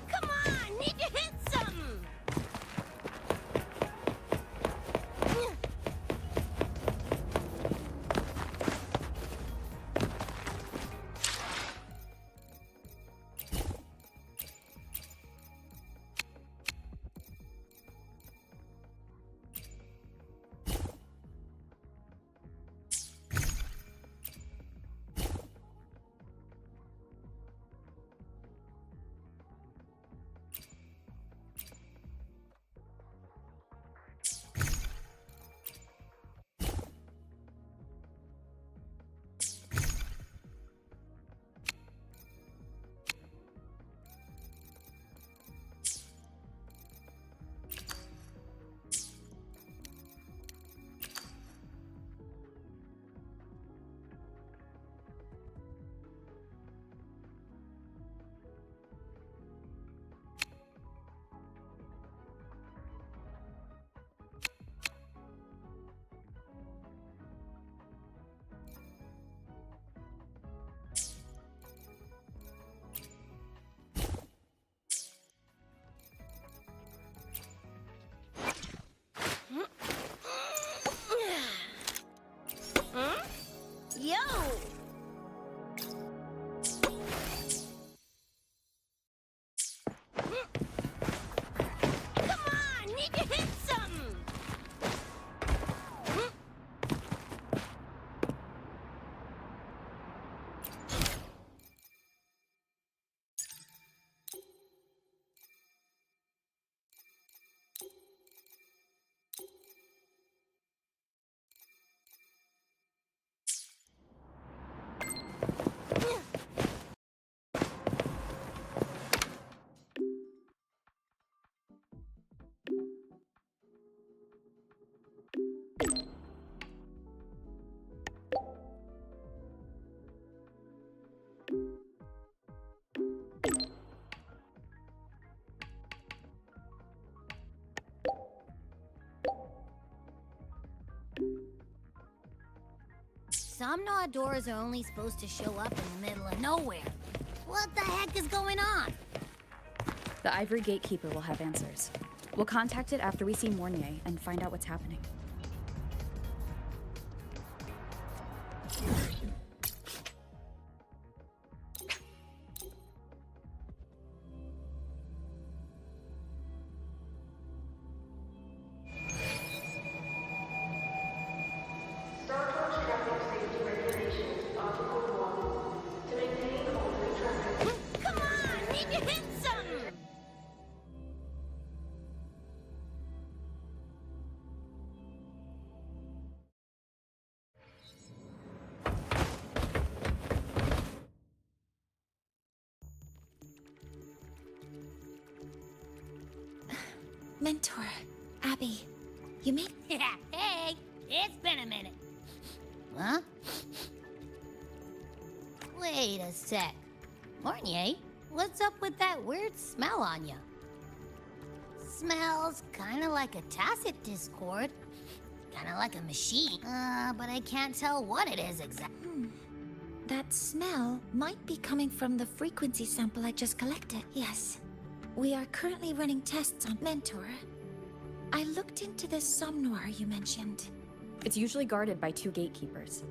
Come on, need to hit something! Yo! Come on, need to hit something! Some gnawed doors are only supposed to show up in the middle of nowhere. What the heck is going on? The Ivory Gatekeeper will have answers. We'll contact it after we see Mornier and find out what's happening. Mentor, Abby, you made... Yeah, hey, it's been a minute. Huh? Wait a sec. Mornier, what's up with that weird smell on you? Smells kinda like a tacit discord. Kinda like a machine. But I can't tell what it is exactly. That smell might be coming from the frequency sample I just collected. Yes. We are currently running tests on Mentor. I looked into the somnoir you mentioned. It's usually guarded by 2 gatekeepers.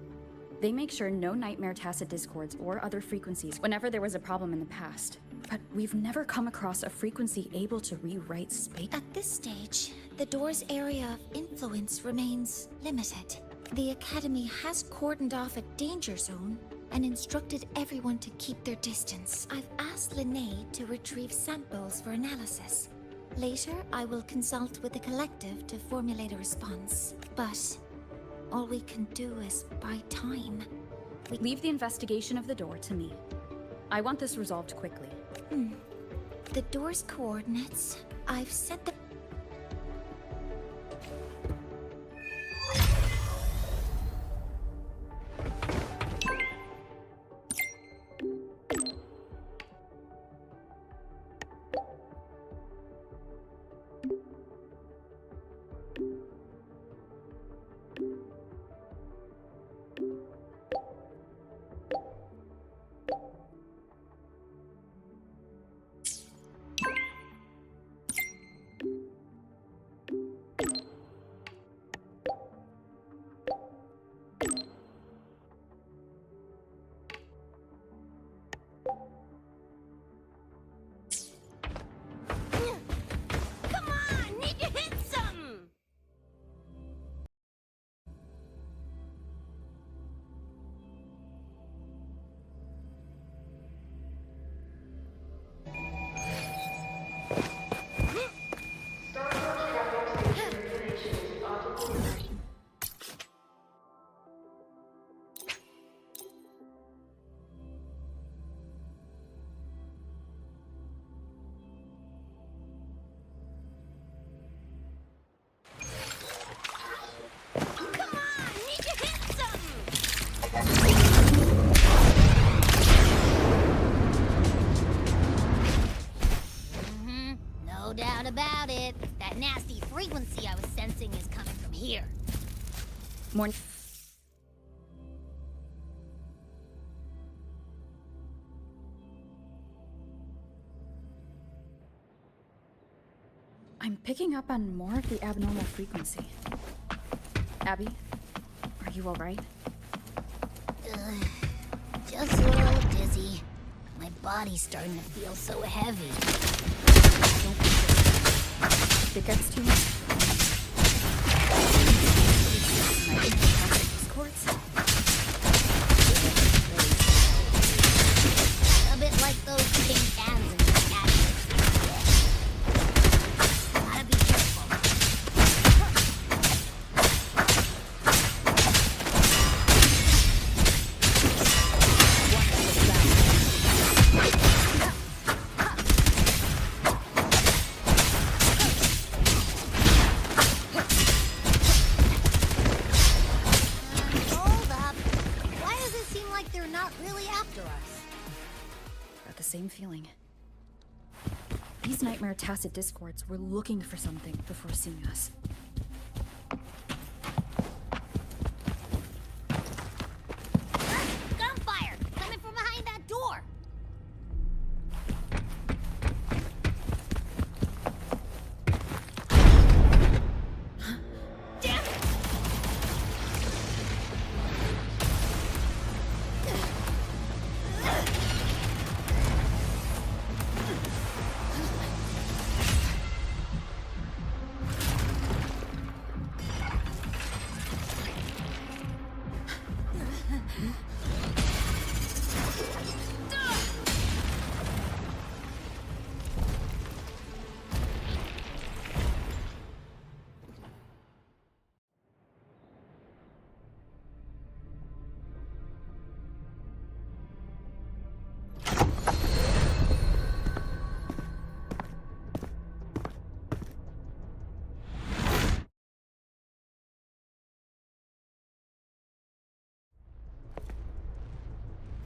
They make sure no nightmare tacit discords or other frequencies whenever there was a problem in the past. But we've never come across a frequency able to rewrite space. At this stage, the door's area of influence remains limited. The Academy has cordoned off a danger zone and instructed everyone to keep their distance. I've asked Linnae to retrieve samples for analysis. Later, I will consult with the collective to formulate a response. But all we can do is buy time. Leave the investigation of the door to me. I want this resolved quickly. The door's coordinates, I've set the... Come on, need to hit something! Come on, need to hit something! No doubt about it. That nasty frequency I was sensing is coming from here. More. I'm picking up on more of the abnormal frequency. Abby, are you alright? Just a little dizzy. My body's starting to feel so heavy. Think that's too much. Discords? A bit like those pink cans in the attic. Gotta be careful. Hold up. Why does it seem like they're not really after us? Got the same feeling. These nightmare tacit discords were looking for something before seeing us. Gunfire! Coming from behind that door! Damn it!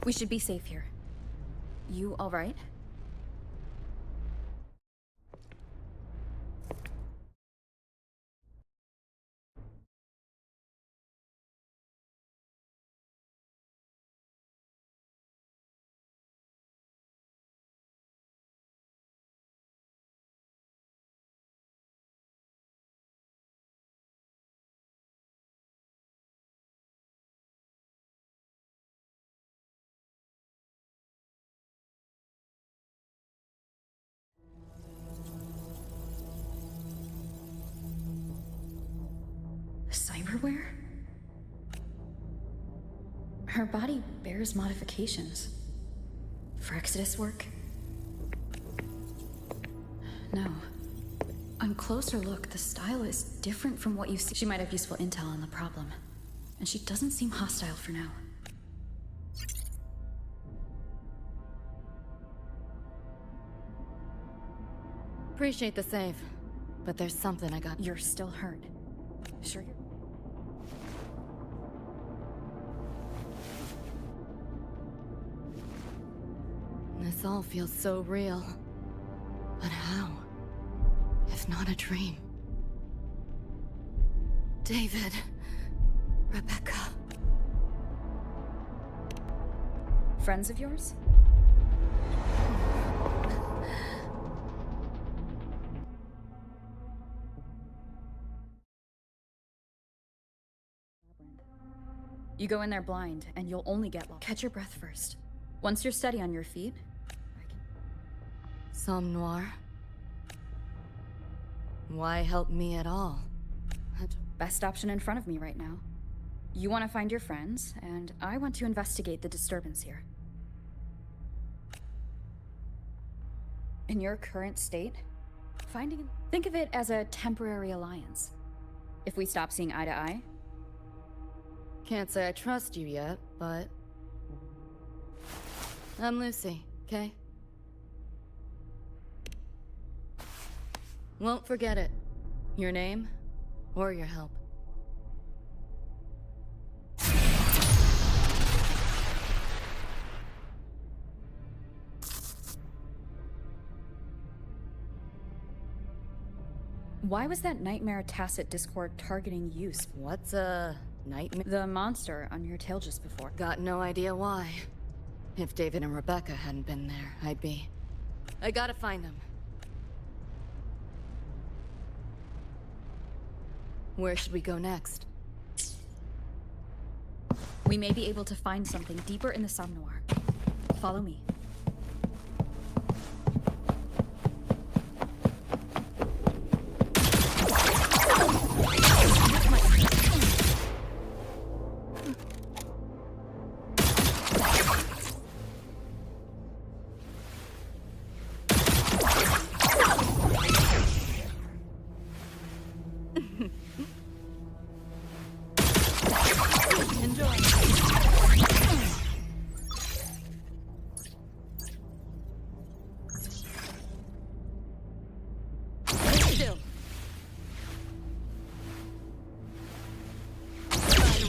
We should be safe here. You all right? Cyberware? Her body bears modifications. For Exodus work? No. On closer look, the style is different from what you see. She might have useful intel on the problem. And she doesn't seem hostile for now. Appreciate the save, but there's something I got. You're still hurt. Sure you're... This all feels so real. But how? If not a dream. David. Rebecca. Friends of yours? You go in there blind, and you'll only get lost. Catch your breath first. Once you're steady on your feet, Somme Noir. Why help me at all? Best option in front of me right now. You want to find your friends, and I want to investigate the disturbance here. In your current state, think of it as a temporary alliance. If we stop seeing eye to eye, Can't say I trust you yet, but... I'm Lucy, okay? Won't forget it. Your name, or your help. why was that nightmare Tacit Discord targeting you? What's a nightmare? The monster on your tail just before. Got no idea why. If David and Rebecca hadn't been there, I'd be... I gotta find them. Where should we go next? We may be able to find something deeper in the Somme Noir. Follow me.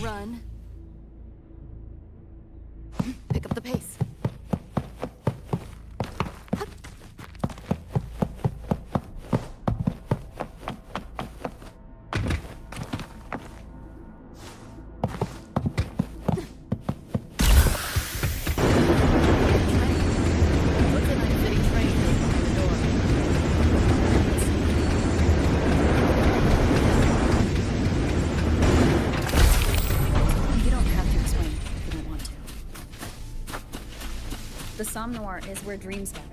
Run. Pick up the pace. The Somme Noir is where dreams gather.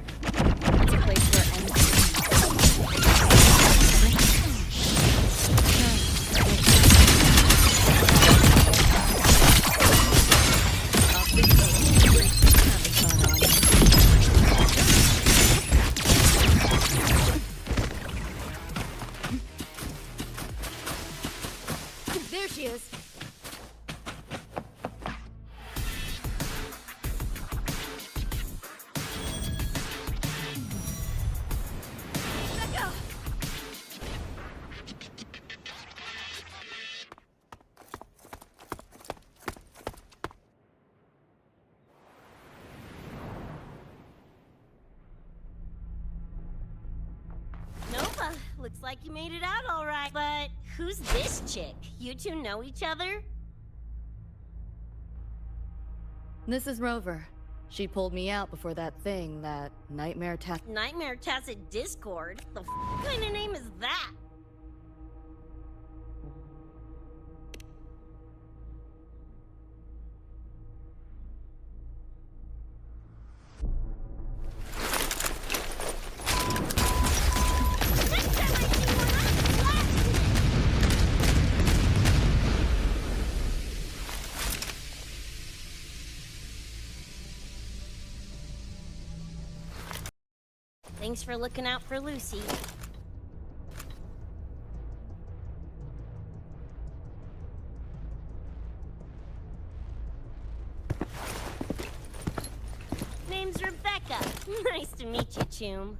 It's a place where There she is. like you made it out all right. But who's this chick? You two know each other? This is Rover. She pulled me out before that thing, that Nightmare Tacit Discord? The kind of name is that? Thanks for looking out for Lucy. Name's Rebecca. Nice to meet you, Choom.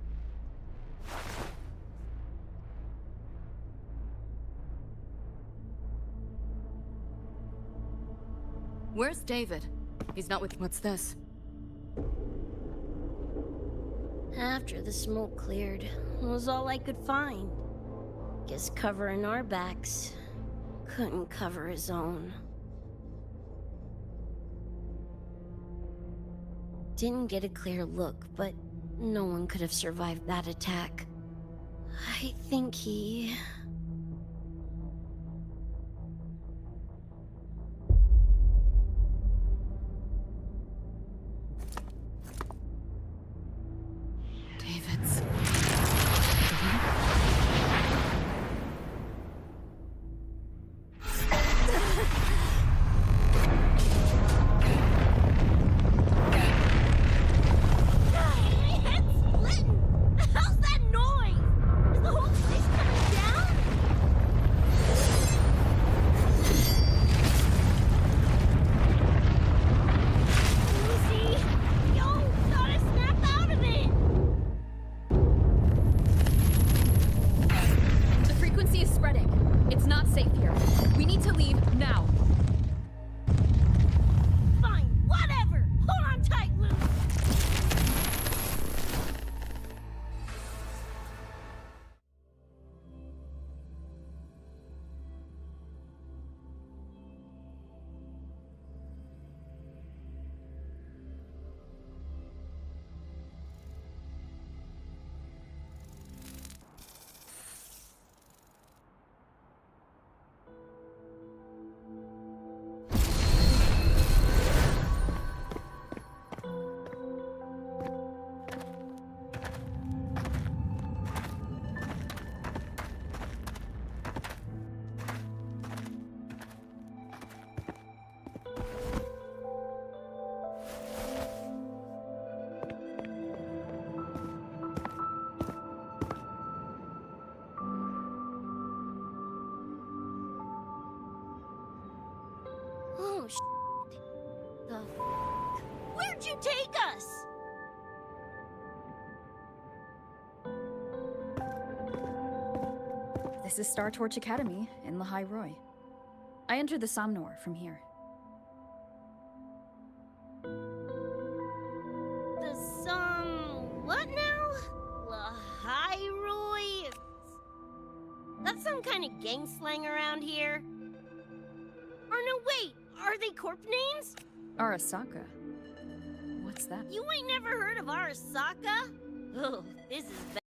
Where's David? He's not with... What's this? After the smoke cleared, it was all I could find. Guess covering our backs couldn't cover his own. Didn't get a clear look, but no one could have survived that attack. I think he... David's... Oh, the Where'd you take us? This is Star Torch Academy in Lahai Roy. I entered the Somnor from here. What now? Lahai? That's some kind of gang slang around here. Or no, wait, are they corp names? Arasaka. What's that? You ain't never heard of Arasaka? Oh, this is bad.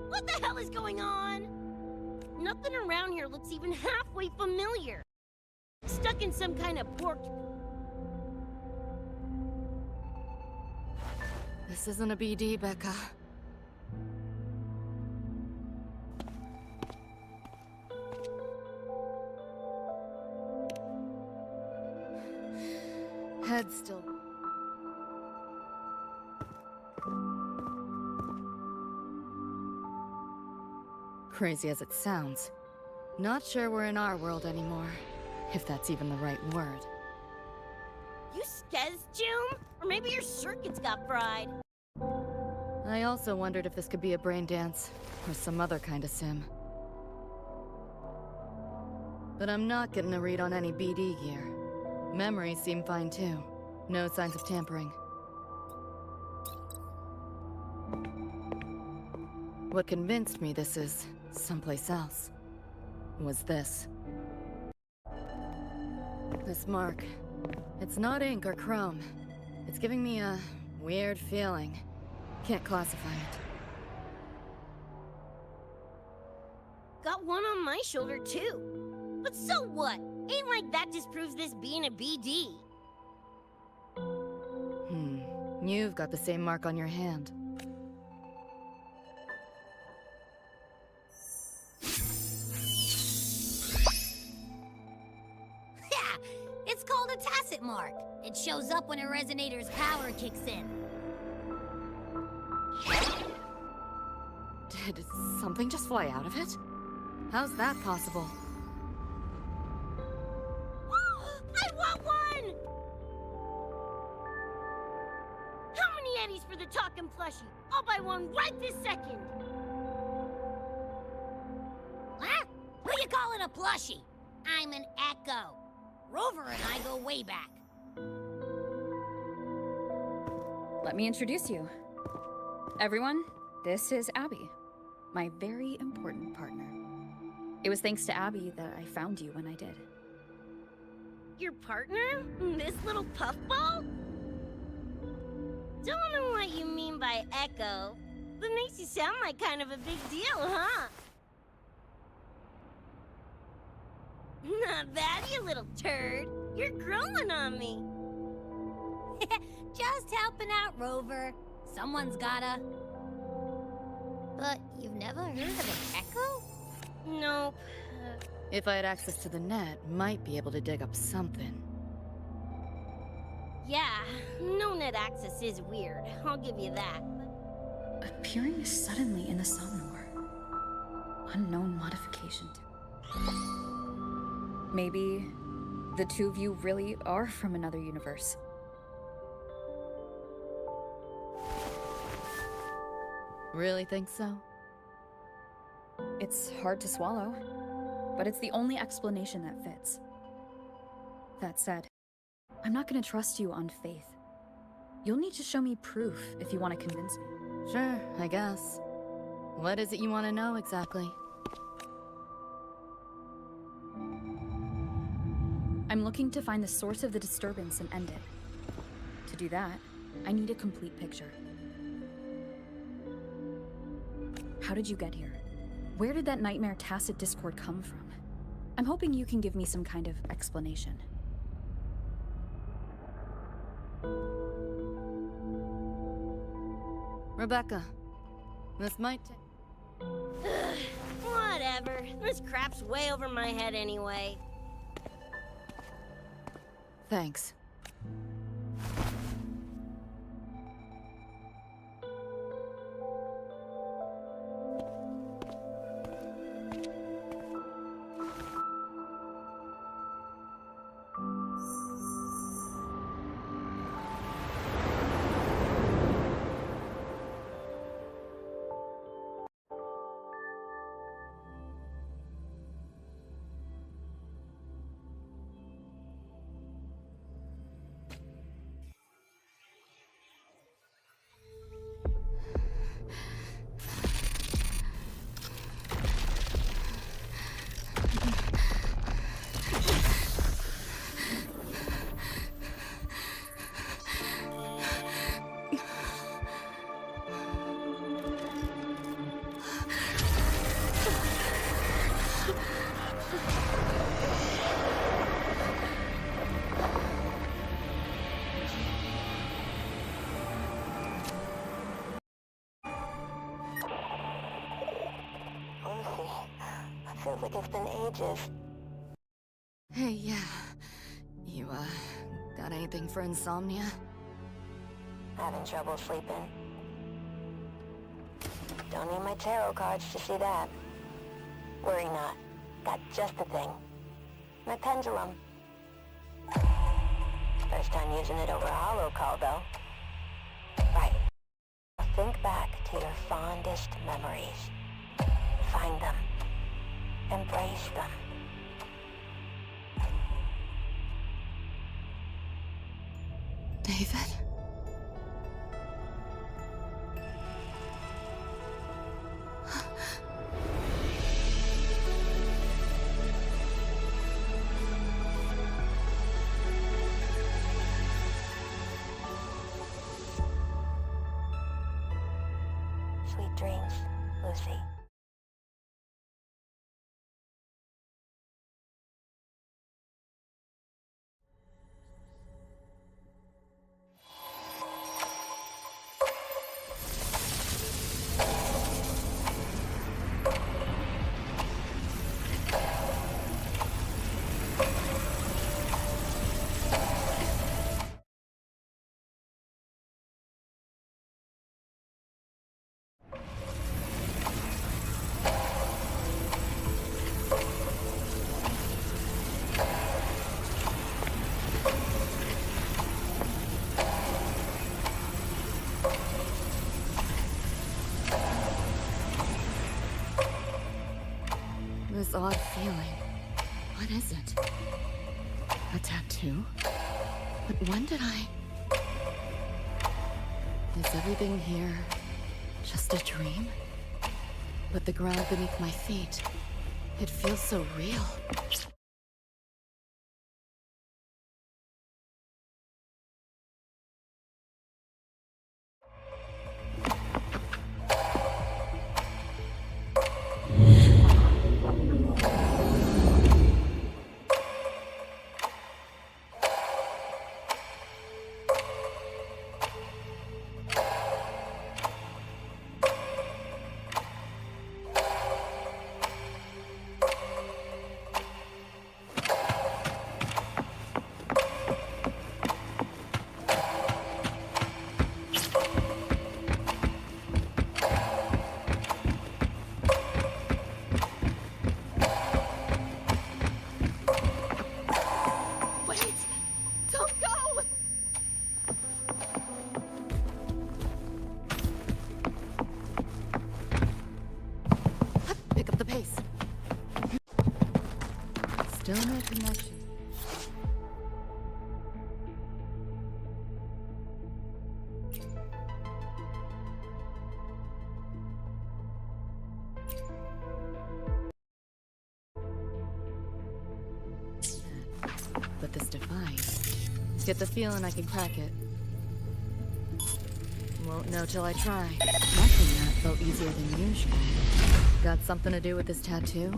What the hell is going on? Nothing around here looks even halfway familiar. Stuck in some kind of pork... This isn't a BD, Becca. Head still... Crazy as it sounds. Not sure we're in our world anymore. If that's even the right word. You skez, June? Or maybe your circuits got fried. I also wondered if this could be a brain dance, or some other kind of sim. But I'm not getting a read on any BD gear. Memories seem fine too. No signs of tampering. What convinced me this is someplace else was this. This mark. It's not ink or chrome. It's giving me a weird feeling. Can't classify it. Got one on my shoulder, too. But so what? Ain't like that disproves this being a BD. You've got the same mark on your hand. Yeah, it's called a tacit mark. It shows up when a resonator's power kicks in. Did something just fly out of it? How's that possible? I want one! How many eddies for the talking plushie? I'll buy one right this second! Huh? Who you calling a plushie? I'm an Echo. Rover and I go way back. Let me introduce you. Everyone, this is Abby, my very important partner. It was thanks to Abby that I found you when I did. Your partner? This little puffball? Don't know what you mean by Echo. That makes you sound like kind of a big deal, huh? Not bad, you little turd. You're growing on me. Just helping out, Rover. Someone's gotta. But you've never heard of an Echo? Nope. If I had access to the net, might be able to dig up something. Yeah, no net access is weird. I'll give you that. Appearing suddenly in the Somnor. Unknown modification to... Maybe the two of you really are from another universe. Really think so? It's hard to swallow, but it's the only explanation that fits. That said, I'm not gonna trust you on faith. You'll need to show me proof if you want to convince me. Sure, I guess. What is it you want to know exactly? I'm looking to find the source of the disturbance and end it. To do that, I need a complete picture. How did you get here? Where did that nightmare tacit discord come from? I'm hoping you can give me some kind of explanation. Rebecca, this might take... Whatever. This crap's way over my head anyway. Thanks. Feels like it's been ages. Hey, yeah. You, got anything for insomnia? Having trouble sleeping. Don't need my tarot cards to see that. Worry not. Got just the thing. My pendulum. First time using it over hollow call, though. Right. Think back to your fondest memories. Find them. Embrace them. David? Sweet dreams, Lucy. This odd feeling. What is it? A tattoo? But when did I... Is everything here just a dream? But the ground beneath my feet, it feels so real. Still no connection. But this device, get the feeling I can crack it. Won't know till I try. Nothing that felt easier than usual. Got something to do with this tattoo?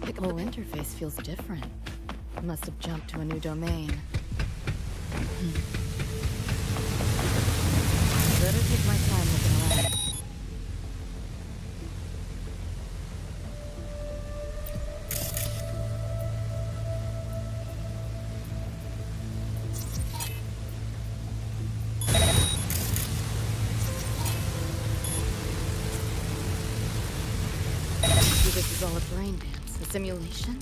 The whole interface feels different. Must have jumped to a new domain. Better take my time looking around. Maybe this is all a brain dance. A simulation?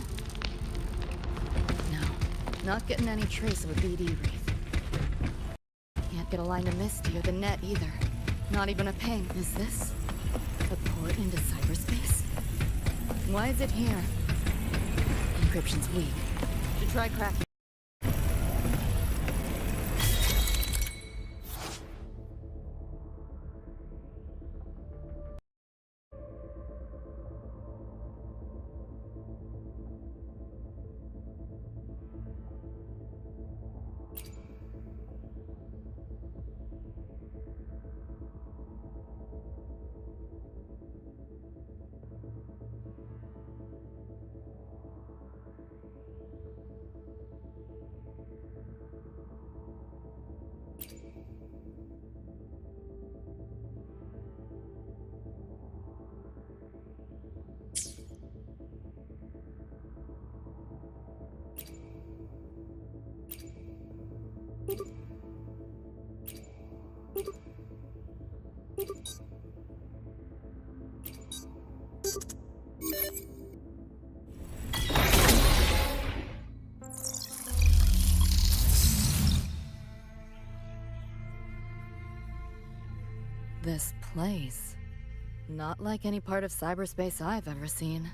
No, not getting any trace of a BD wreath. Can't get a line to Misty or the net either. Not even a ping. Is this a port into cyberspace? Why is it here? Encryption's weak. Should try cracking. This place. Not like any part of cyberspace I've ever seen.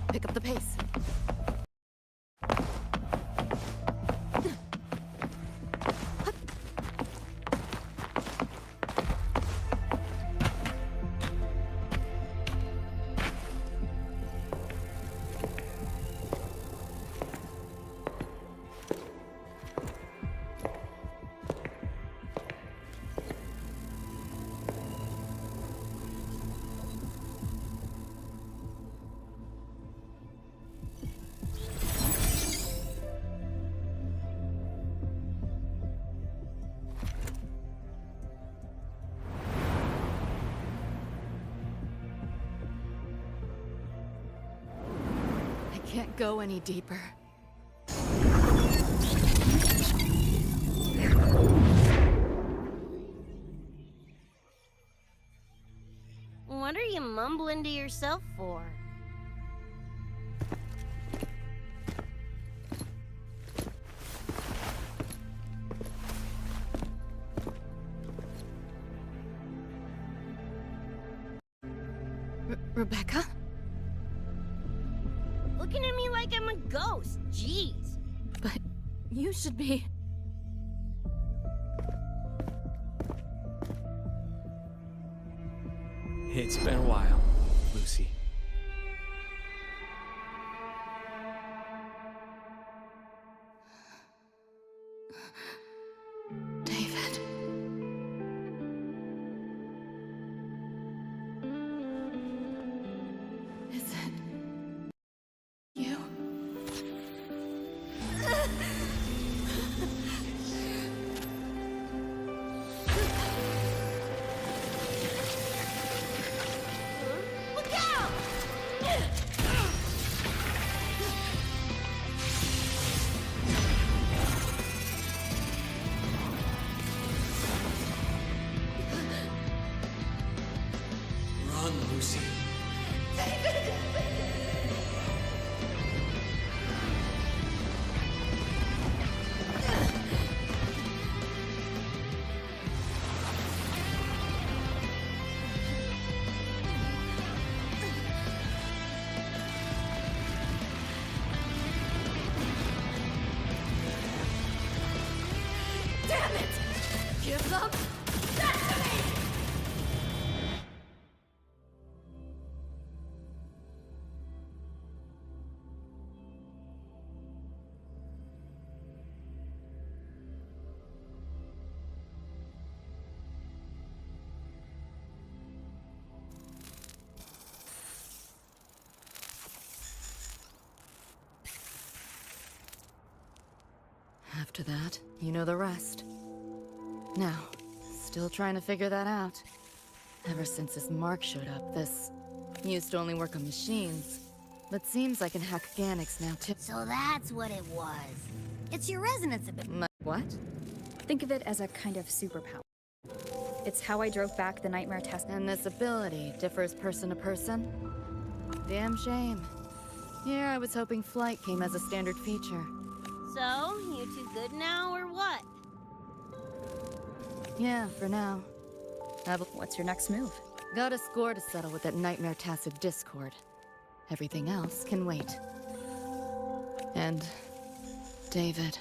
Pick up the pace. Can't go any deeper. What are you mumbling to yourself for? Rebecca? Looking at me like I'm a ghost. Jeez. But you should be... It's been a while, Lucy. David. Is it... you? Look out! Run, Lucy. Damn it! Give them that to me! After that, you know the rest. Now, still trying to figure that out. Ever since this Mark showed up, this used to only work on machines, but seems I can hack organics now too. So that's what it was. It's your resonance ability. What? Think of it as a kind of superpower. It's how I drove back the nightmare test. And this ability differs person to person? Damn shame. Here I was hoping flight came as a standard feature. So, you two good now, or what? Yeah, for now. What's your next move? Got a score to settle with that nightmare tacit Discord. Everything else can wait. And... David.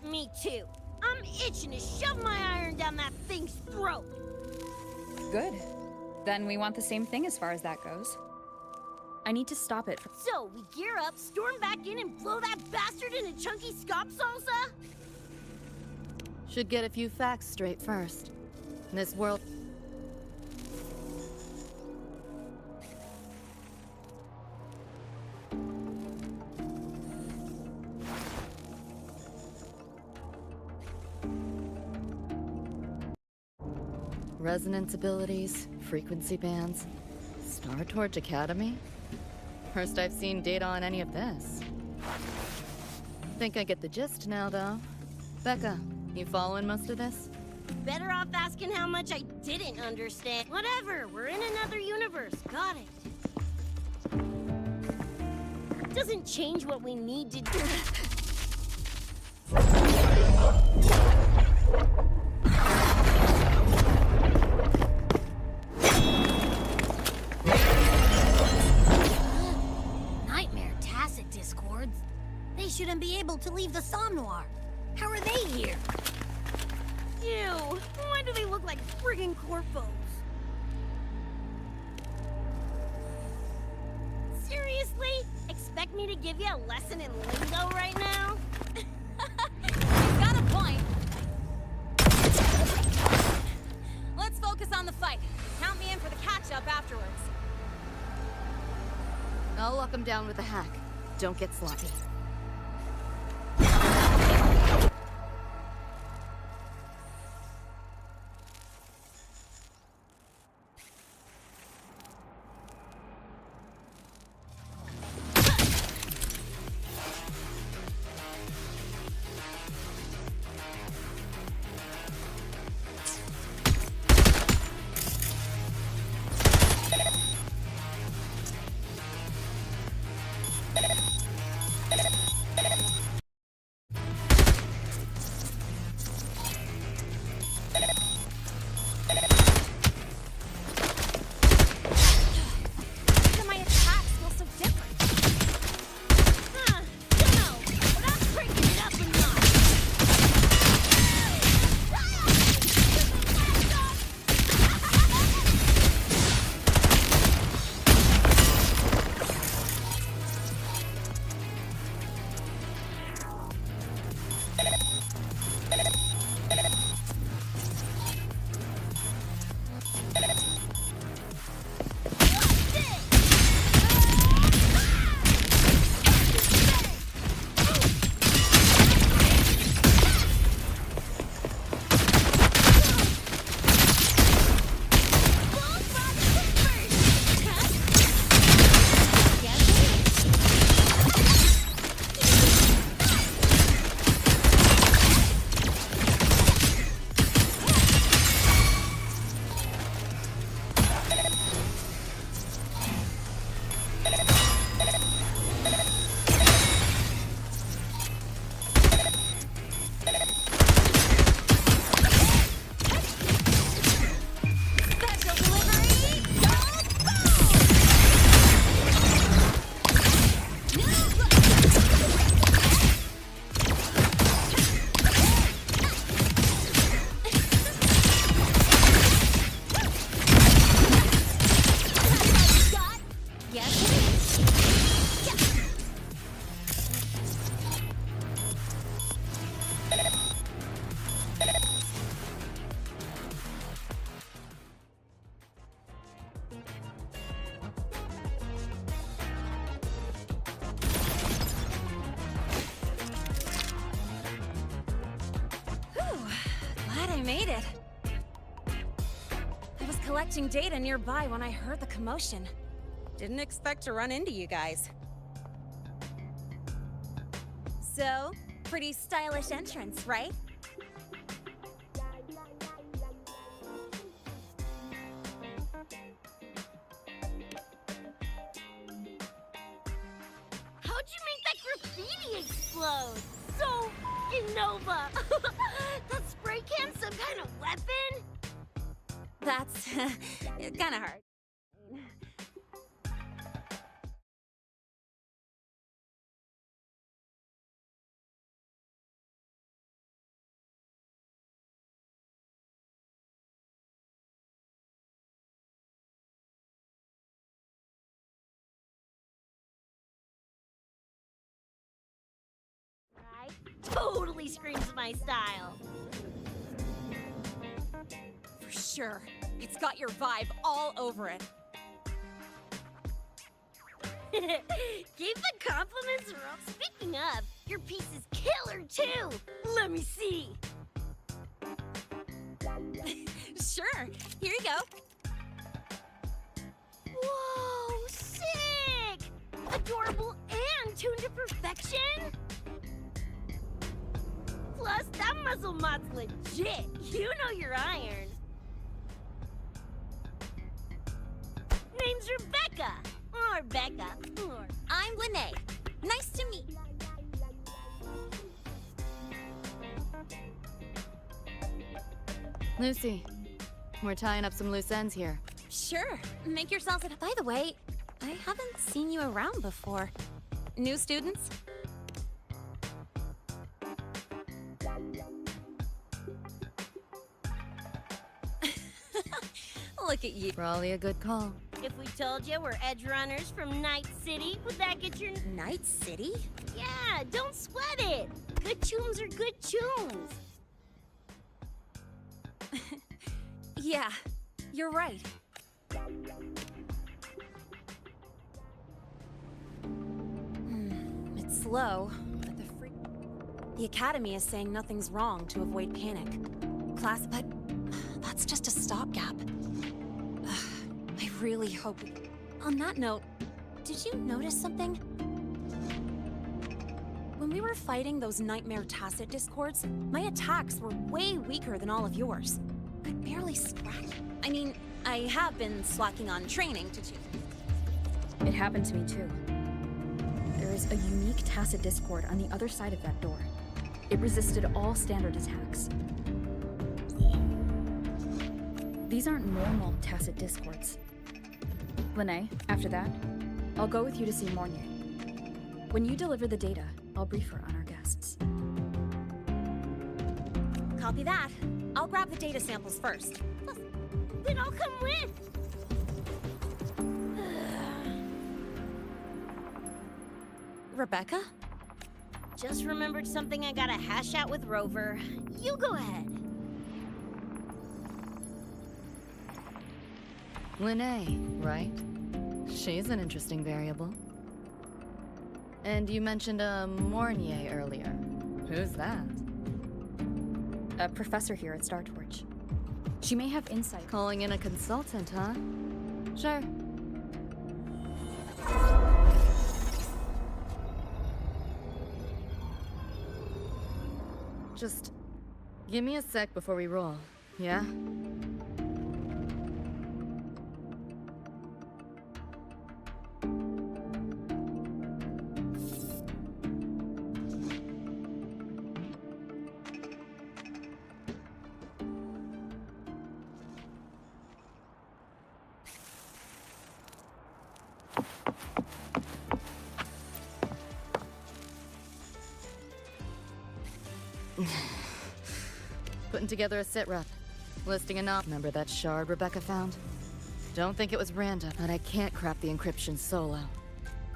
Me too. I'm itching to shove my iron down that thing's throat. Good. Then we want the same thing as far as that goes. I need to stop it. So, we gear up, storm back in, and blow that bastard into chunky scop salsa? Should get a few facts straight first. This world... Resonance abilities, frequency bands, Star Torch Academy? First I've seen data on any of this. Think I get the gist now, though. Becca, you following most of this? Better off asking how much I didn't understand. Whatever, we're in another universe. Got it. Doesn't change what we need to do. Nightmare Tacet discords? They shouldn't be able to leave the Somnoir. How are they here? Ew, why do they look like friggin' corpos? Seriously? Expect me to give you a lesson in lingo right now? Got a point. Let's focus on the fight. Count me in for the catch-up afterwards. I'll lock him down with a hack. Don't get sloppy. Made it. I was collecting data nearby when I heard the commotion. Didn't expect to run into you guys. So, pretty stylish entrance, right? How'd you make that graffiti explode? So fucking Nova! That spray can some kind of weapon? That's kinda hard. Right? Totally screams my style. For sure. It's got your vibe all over it. Keep the compliments real. Speaking of, your piece is killer too. Let me see. Sure. Here you go. Whoa! tuned to perfection? Plus, that muscle mod's legit. You know your iron. Name's Rebecca. Or Becca. Or... I'm Lene. Nice to meet you. Lucy, we're tying up some loose ends here. Sure. Make yourselves at. By the way, I haven't seen you around before. New students? Look at you. Probably a good call. If we told you we're edge runners from Night City, would that get your... Night City? Yeah, don't sweat it. Good tunes are good tunes. Yeah, you're right. It's slow, but the Academy is saying nothing's wrong to avoid panic. Class, but that's just a stopgap. I really hope... On that note, did you notice something? When we were fighting those nightmare tacit discords, my attacks were way weaker than all of yours. I barely scratched. I mean, I have been slacking on training to choose. It happened to me too. There is a unique tacit discord on the other side of that door. It resisted all standard attacks. These aren't normal tacit discords. Lene, after that, I'll go with you to see Mornier. When you deliver the data, I'll brief her on our guests. Copy that. I'll grab the data samples first. Then I'll come with. Rebecca? Just remembered something I gotta hash out with Rover. You go ahead. Lene, right? She's an interesting variable. And you mentioned a Mornier earlier. Who's that? A professor here at Star Torch. She may have insight. Calling in a consultant, huh? Sure. Just give me a sec before we roll, yeah? Putting together a sit rep. Listing a nom. Remember that shard Rebecca found? Don't think it was random, but I can't crack the encryption solo.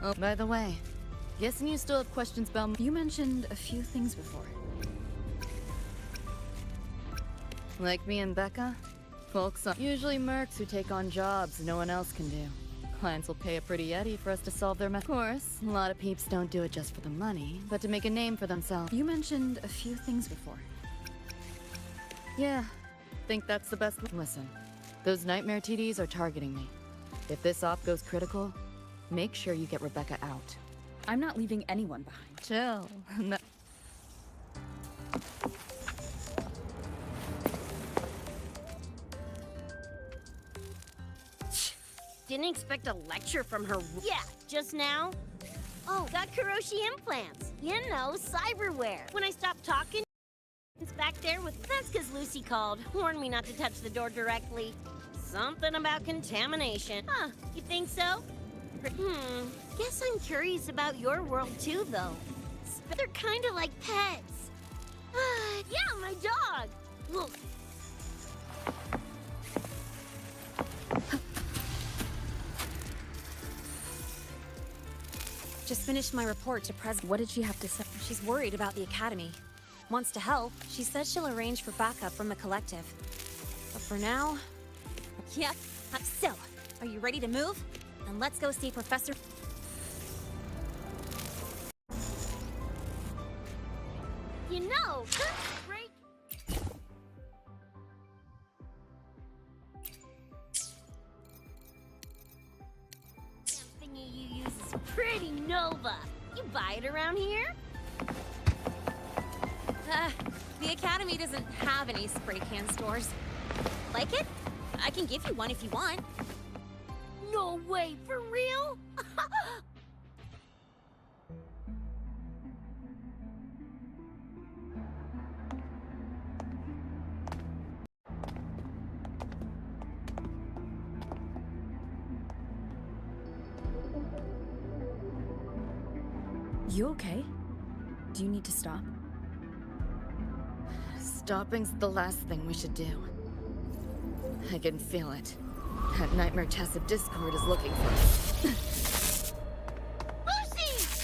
Oh, by the way, guessing you still have questions about... You mentioned a few things before. Like me and Becca? Folks are usually mercs who take on jobs no one else can do. Clients will pay a pretty eddy for us to solve their Of course, a lot of peeps don't do it just for the money, but to make a name for themselves. You mentioned a few things before. Yeah, think that's the best. Listen, those nightmare TDs are targeting me. If this op goes critical, make sure you get Rebecca out. I'm not leaving anyone behind. Chill. No. Didn't expect a lecture from her. Yeah, just now. Oh, got Kuroshi implants. You know, cyberware. When I stopped talking, it's back there with... That's because Lucy called. Warned me not to touch the door directly. Something about contamination. Huh, you think so? Guess I'm curious about your world too, though. They're kind of like pets. Yeah, my dog. Look. Just finished my report to President. What did she have to say? She's worried about the Academy. Wants to help. She says she'll arrange for backup from the collective. But for now... Yeah. So, are you ready to move? Then let's go see Professor... You know, break... Thingy you use is pretty nova. You buy it around here? The Academy doesn't have any spray can stores. Like it? I can give you one if you want. No way, for real? You okay? Do you need to stop? Stopping's the last thing we should do. I can feel it. That Nightmare Tacit Discord is looking for us. Lucy!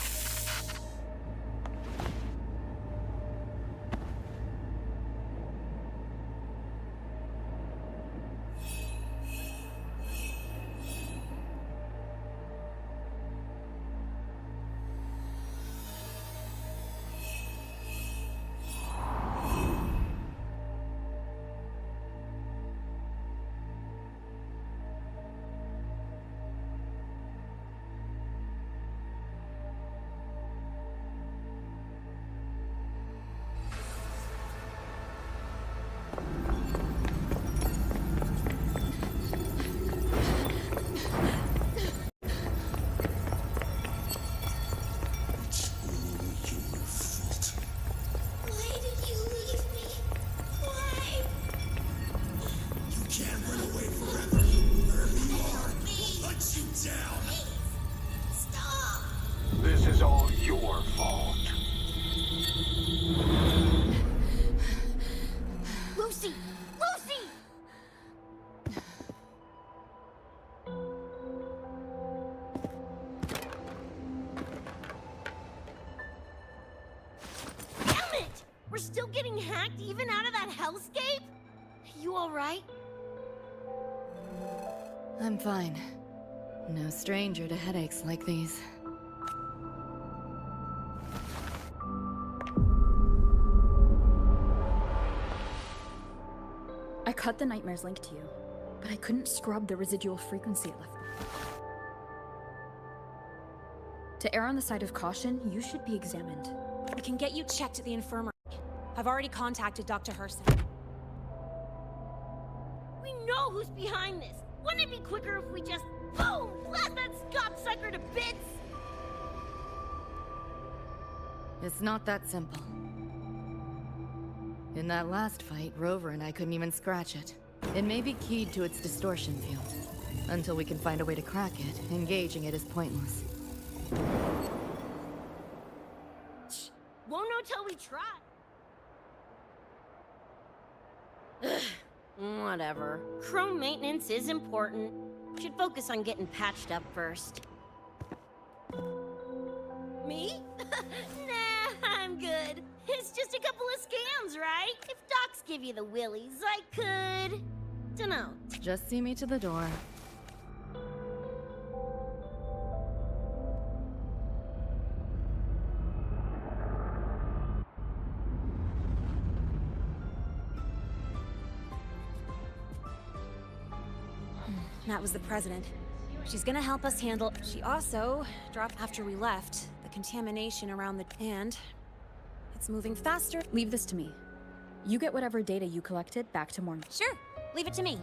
Why did you leave me? Why? You can't run away forever. Wherever you are, I'll hunt you down. Stop! This is all your fault. Lucy! Lucy! Damn it! We're still getting hacked even out of that hellscape? You alright? I'm fine. No stranger to headaches like these. I cut the Nightmare's link to you, but I couldn't scrub the residual frequency it left. To err on the side of caution, you should be examined. We can get you checked at the infirmary. I've already contacted Dr. Herson. We know who's behind this! Wouldn't it be quicker if we just, boom, blast that Scott sucker to bits? It's not that simple. In that last fight, Rover and I couldn't even scratch it. It may be keyed to its distortion field. Until we can find a way to crack it, engaging it is pointless. Won't know till we try. Ugh, whatever. Chrome maintenance is important. Should focus on getting patched up first. Me? Nah, I'm good. It's just a couple of scans, right? If docs give you the willies, I could... Dunno. Just see me to the door. That was the president. She's gonna help us handle... She also dropped after we left the contamination around the... And it's moving faster. Leave this to me. You get whatever data you collected back to Morgan. Sure, leave it to me.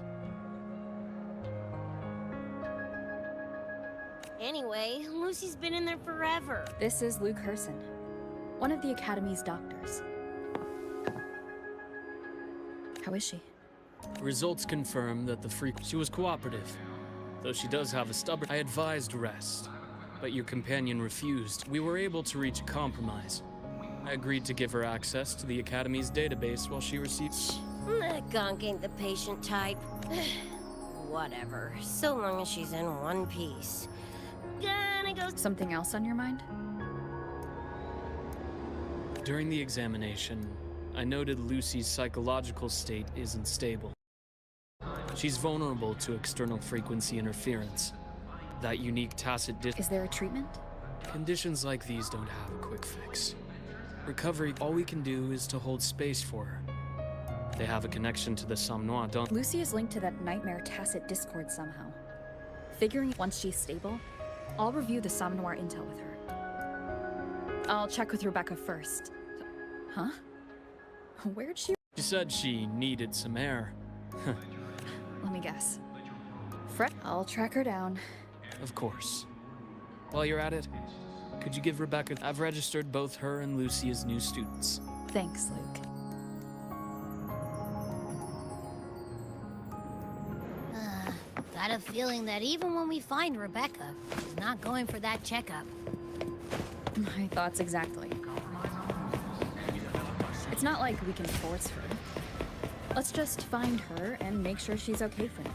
Anyway, Lucy's been in there forever. This is Luke Herson, one of the Academy's doctors. How is she? Results confirm that she was cooperative. Though she does have a stubborn... I advised rest, but your companion refused. We were able to reach a compromise. I agreed to give her access to the Academy's database while she receives... That gonk ain't the patient type. Whatever, so long as she's in one piece. Gonna go... Something else on your mind? During the examination, I noted Lucy's psychological state isn't stable. She's vulnerable to external frequency interference. That unique tacit Is there a treatment? Conditions like these don't have a quick fix. Recovery, all we can do is to hold space for her. They have a connection to the Somnois, don't... Lucy is linked to that Nightmare Tacit Discord somehow. Figuring once she's stable, I'll review the Somnoir intel with her. I'll check with Rebecca first. Huh? Where'd she... She said she needed some air. Let me guess. Fred, I'll track her down. Of course. While you're at it, could you give Rebecca... I've registered both her and Lucy as new students. Thanks, Luke. Got a feeling that even when we find Rebecca, she's not going for that checkup. My thoughts exactly. It's not like we can force her. Let's just find her and make sure she's okay for now.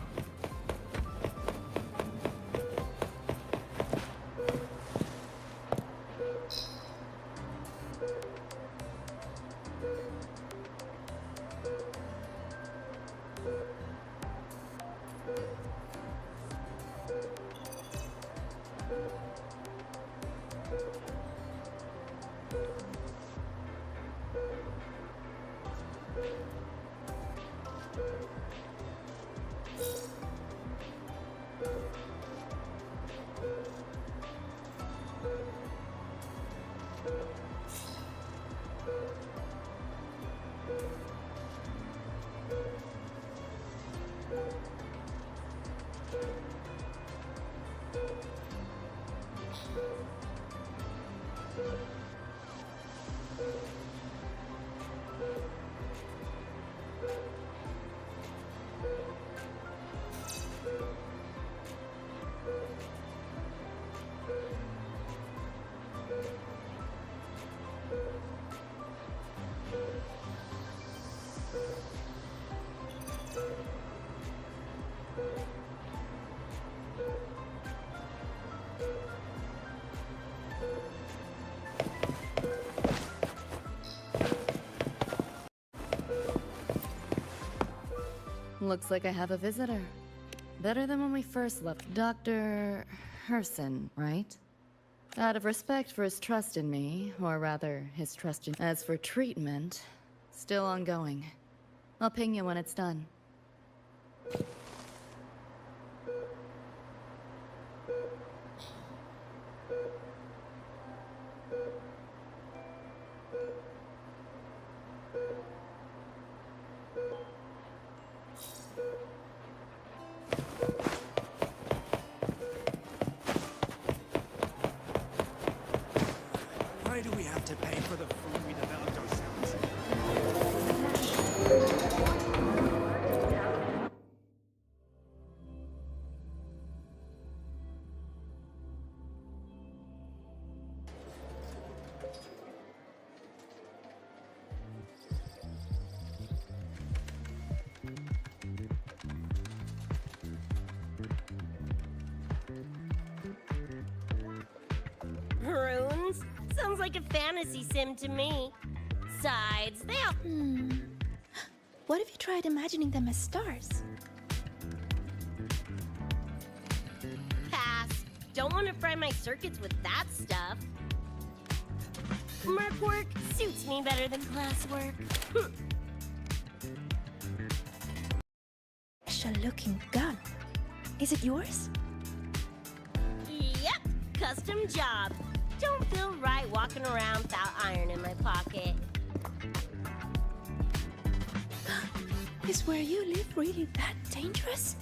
Looks like I have a visitor. Better than when we first left. Dr. Herson, right? Out of respect for his trust in me, or rather, his trust in... As for treatment, still ongoing. I'll ping you when it's done. Why do we have to pay for the food we developed ourselves? Runes? Sounds like a fantasy sim to me. Sides, they all... What if you tried imagining them as stars? Pass. Don't want to fry my circuits with that stuff. Merc work suits me better than classwork. Special-looking gun. Is it yours? Yep, custom job. Don't feel right walking around without iron in my pocket. Is where you live really that dangerous?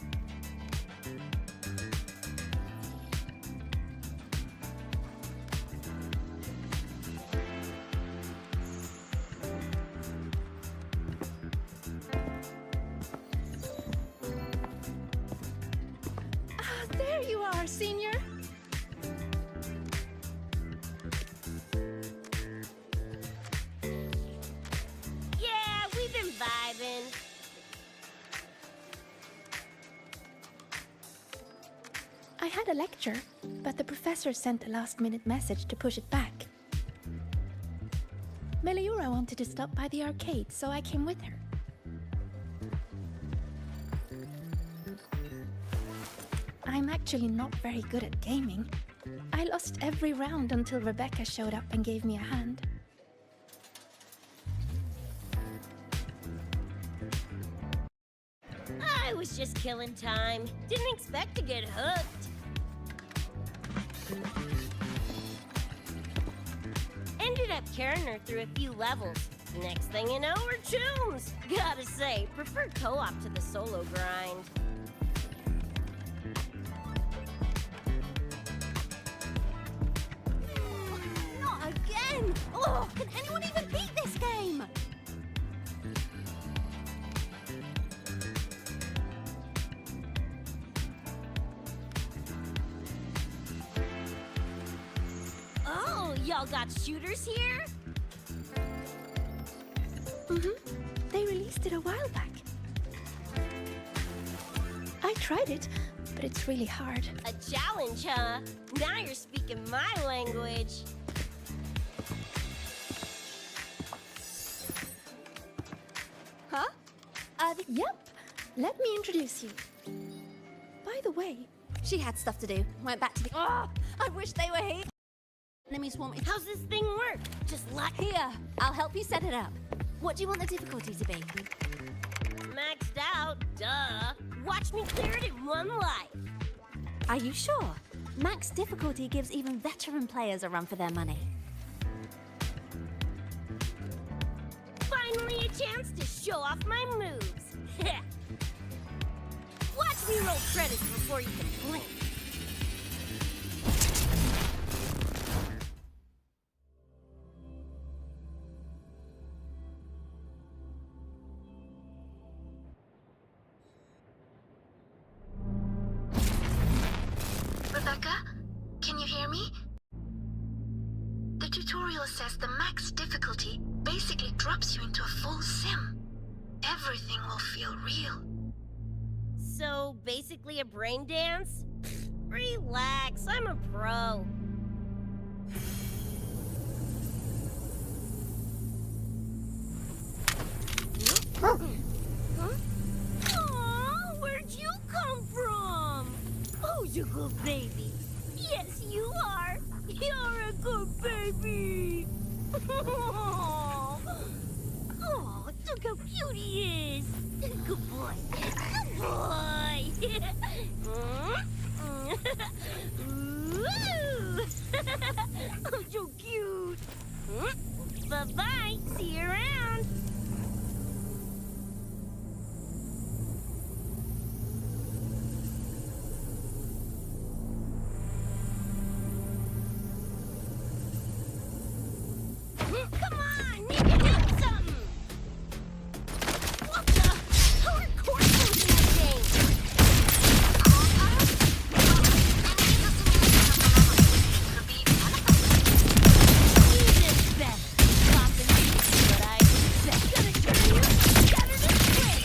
Ah, there you are, Senior. Yeah, we've been vibing. I had a lecture, but the professor sent a last-minute message to push it back. Meliora wanted to stop by the arcade, so I came with her. I'm actually not very good at gaming. I lost every round until Rebecca showed up and gave me a hand. I was just killing time. Didn't expect to get hooked. ended up carrying her through a few levels. Next thing you know, we're chums. Gotta say, prefer co-op to the solo grind. Not again! Oh, can anyone even beat this game? Oh, y'all got shooters here? They released it a while back. I tried it, but it's really hard. A challenge, huh? Now you're speaking my language. Huh? Yep. Let me introduce you. By the way, She had stuff to do. Went back to the. Oh, I wish they were here. Enemy swarm. How's this thing work? Just like Here, I'll help you set it up. What do you want the difficulty to be? maxed out, duh. Watch me clear it in one life. Are you sure? Max difficulty gives even veteran players a run for their money. Finally a chance to show off my moves. Watch me roll credits before you can blink. Rebecca, can you hear me? The tutorial says the max difficulty basically drops you into a full sim. Everything will feel real. So, basically a brain dance? Relax, I'm a pro. Aw, where'd you come from? Oh, you good baby. Yes, you are. You're a good baby. Oh, look how cute he is. Good boy. Good boy. Ooh. Oh, so cute. Bye-bye. See you around. Come on, you can hit something. What the? How are courses in this game? You did better. Popping these, but I expect gonna turn you better than quick.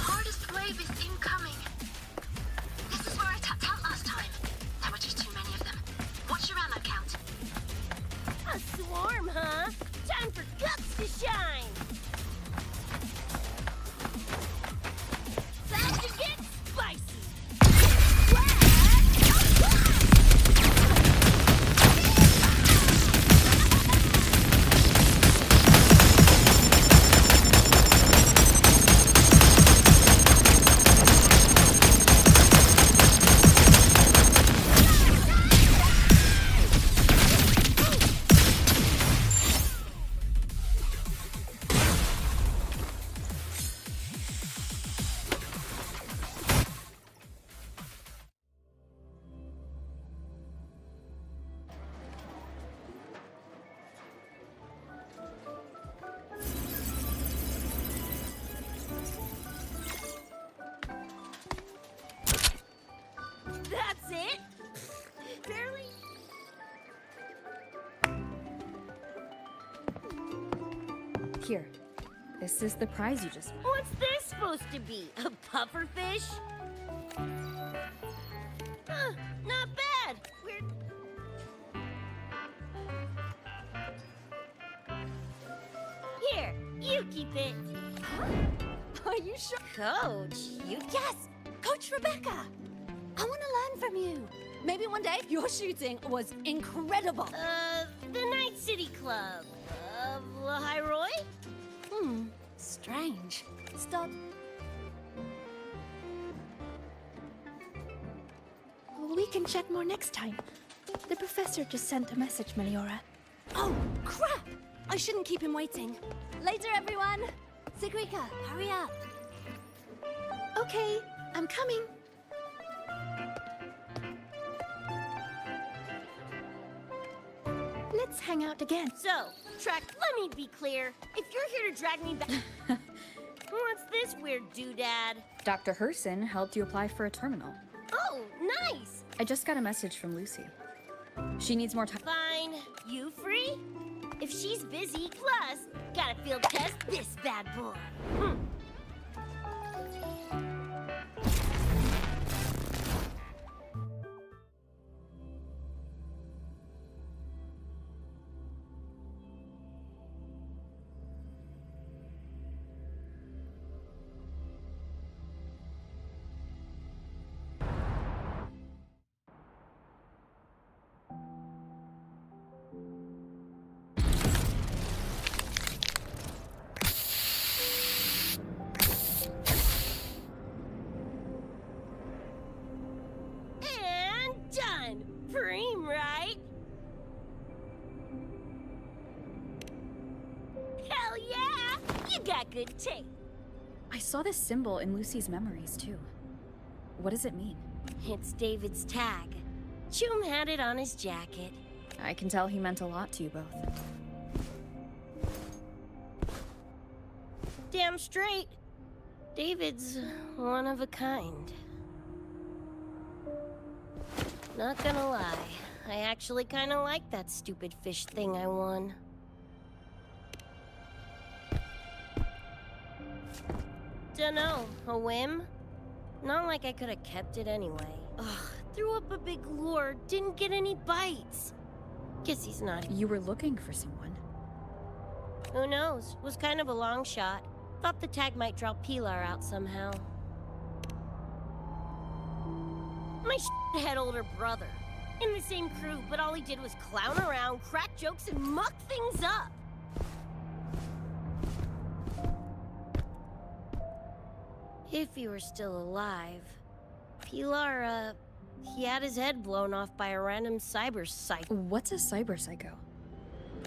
Hardest wave is incoming. This is where I tapped out last time. There were just too many of them. Watch your ammo count. A swarm, huh? Time for guts to shine. Time to get spicy. That's it? Barely. Here, this is the prize you just won. What's this supposed to be? A pufferfish? Huh, not bad. Weird. You keep it. Are you sure? Coach, you Yes! Coach Rebecca! I want to learn from you. Maybe one day your shooting was incredible. the Night City Club of Lahiroy? Strange. Stop. We can chat more next time. The professor just sent a message, Meliora. Oh, crap! I shouldn't keep him waiting. Later, everyone! Sigrika, hurry up. Okay, I'm coming. Let's hang out again. So, Trek, let me be clear. If you're here to drag me back... What's this weird doodad? Dr. Herson helped you apply for a terminal. Oh, nice! I just got a message from Lucy. She needs more time. Fine. You free? If she's busy, plus, gotta field test this bad boy. And done! Preem, right? Hell yeah! You got good taste. I saw this symbol in Lucy's memories, too. What does it mean? It's David's tag. Chum had it on his jacket. I can tell he meant a lot to you both. Damn straight. David's one of a kind. Not gonna lie, I actually kinda like that stupid fish thing I won. Dunno, a whim? Not like I could've kept it anyway. Ugh, threw up a big lure, didn't get any bites. Guess he's not. You were looking for someone. Who knows? Was kind of a long shot. Thought the tag might draw Pilar out somehow. My head older brother. In the same crew, but all he did was clown around, crack jokes, and muck things up. If he were still alive. Pilar, he had his head blown off by a random cyber psycho. What's a cyber psycho?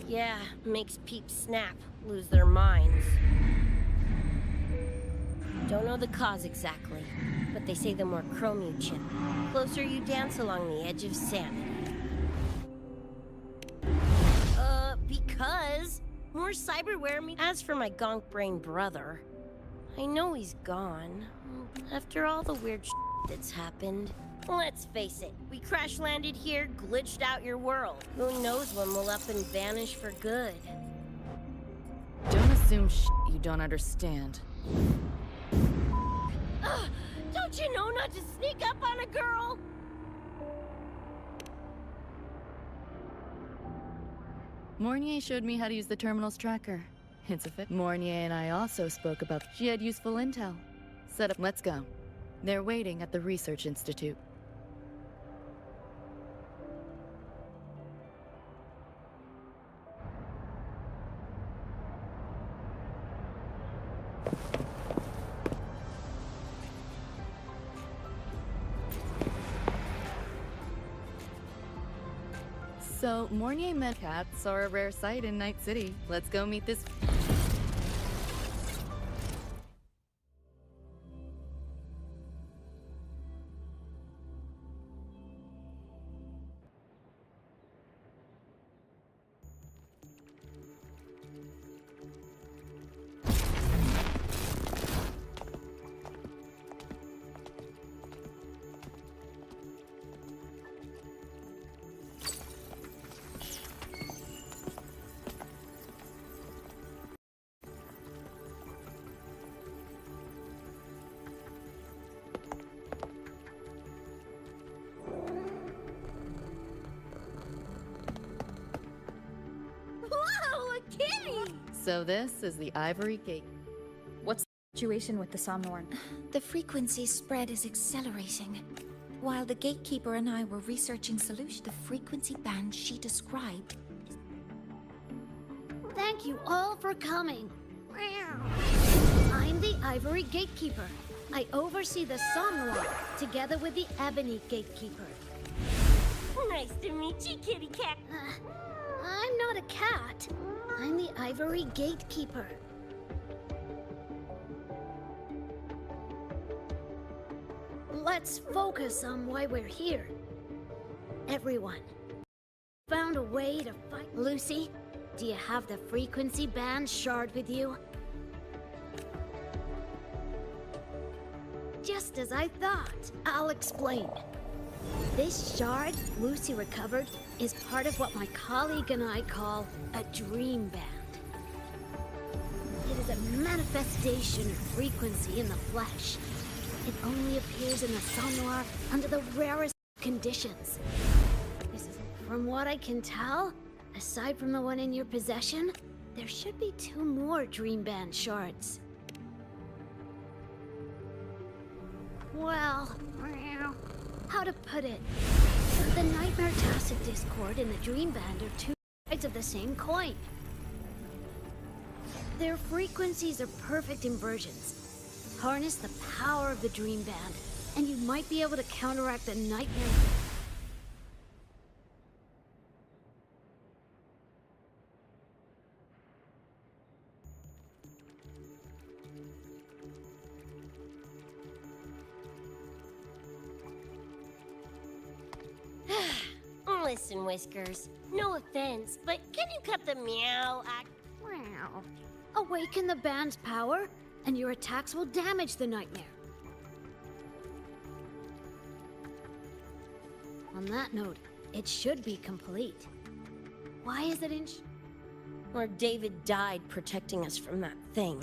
Yeah, makes peeps snap, lose their minds. Don't know the cause exactly, but they say the more chrome you chip, closer you dance along the edge of sanity. Because more cyberware me. As for my gonk brain brother, I know he's gone. After all the weird that's happened. Let's face it, we crash landed here, glitched out your world. Who knows when we'll up and vanish for good. Don't assume you don't understand. Don't you know not to sneak up on a girl? Mornier showed me how to use the terminal's tracker. It's a fit. Mornier and I also spoke about she had useful intel. Set up, let's go. They're waiting at the Research Institute. So, Mornier met cats are a rare sight in Night City. Let's go meet this... So this is the Ivory Gate. What's the situation with the Somnorn? The frequency spread is accelerating. While the gatekeeper and I were researching solutions, the frequency band she described. Thank you all for coming. I'm the Ivory Gatekeeper. I oversee the Somnoir, together with the Ebony Gatekeeper. Nice to meet you, kitty cat. I'm not a cat. I'm the Ivory Gatekeeper. Let's focus on why we're here. Everyone found a way to fight. Lucy, do you have the frequency band shard with you? Just as I thought. I'll explain. This shard Lucy recovered is part of what my colleague and I call a dream band. It is a manifestation of frequency in the flesh. It only appears in the Somnoir under the rarest conditions. From what I can tell, aside from the one in your possession, there should be 2 more dream band shards. Well, how to put it? The Nightmare Tacit Discord and the Dream Band are 2 sides of the same coin. Their frequencies are perfect inversions. Harness the power of the Dream Band, and you might be able to counteract the Nightmare... Listen, Whiskers. No offense, but can you cut the meow act? Wow. Awaken the band's power, and your attacks will damage the nightmare. On that note, it should be complete. Why is it in... Or David died protecting us from that thing.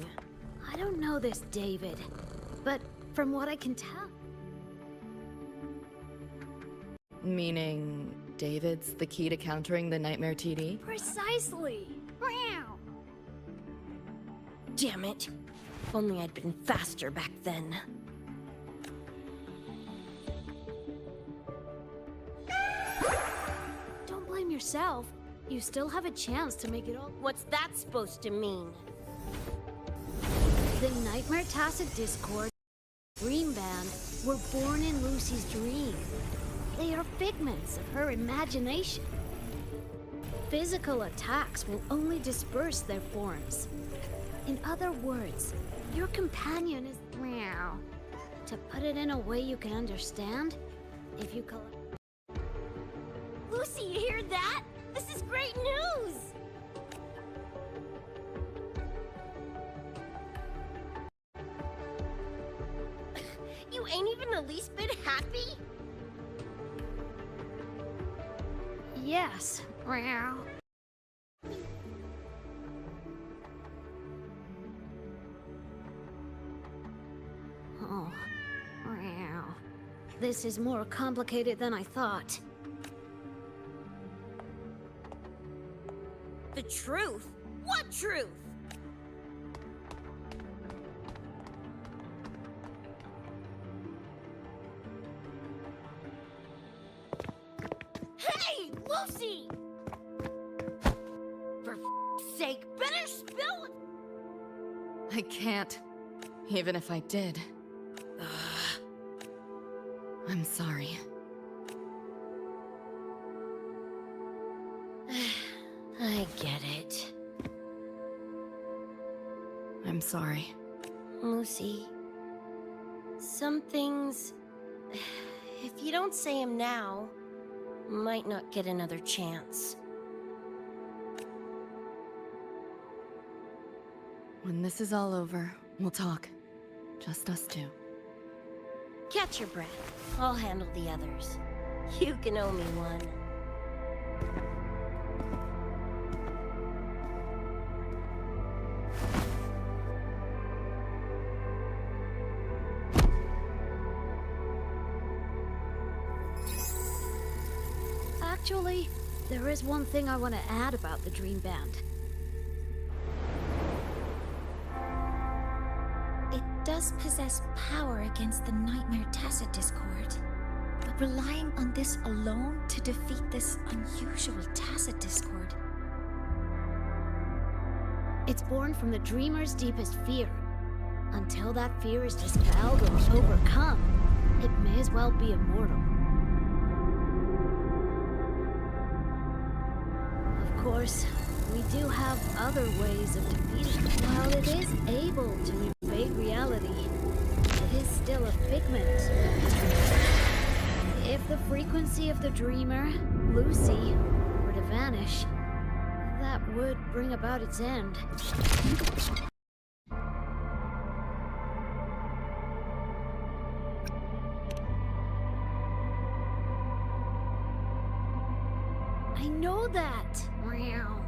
I don't know this David, but from what I can tell... Meaning, David's the key to countering the Nightmare TD? Precisely! Wow. Damn it. If only I'd been faster back then. Don't blame yourself. You still have a chance to make it all... What's that supposed to mean? The Nightmare Tacit Discord Dream Band were born in Lucy's dream. They are figments of her imagination. Physical attacks will only disperse their forms. In other words, your companion is... Meow. To put it in a way you can understand, if you collect... Lucy, you hear that? This is great news! You ain't even the least bit happy? Yes. Meow. Oh. Meow. This is more complicated than I thought. The truth? What truth? Hey, Lucy! For f***'s sake, better spill it! I can't. Even if I did. I'm sorry. I get it. I'm sorry. Lucy, some things, if you don't say them now, might not get another chance. When this is all over, we'll talk. Just us two. Catch your breath. I'll handle the others. You can owe me one. Actually, there is one thing I want to add about the Dream Band. does possess power against the Nightmare Tacit Discord. But relying on this alone to defeat this unusual Tacit Discord. It's born from the dreamer's deepest fear. Until that fear is dispelled or overcome, it may as well be immortal. Of course, we do have other ways of defeating it. While it is able to invade reality, it is still a figment of its dream. If the frequency of the dreamer, Lucy, were to vanish, that would bring about its end. I know that! Meow.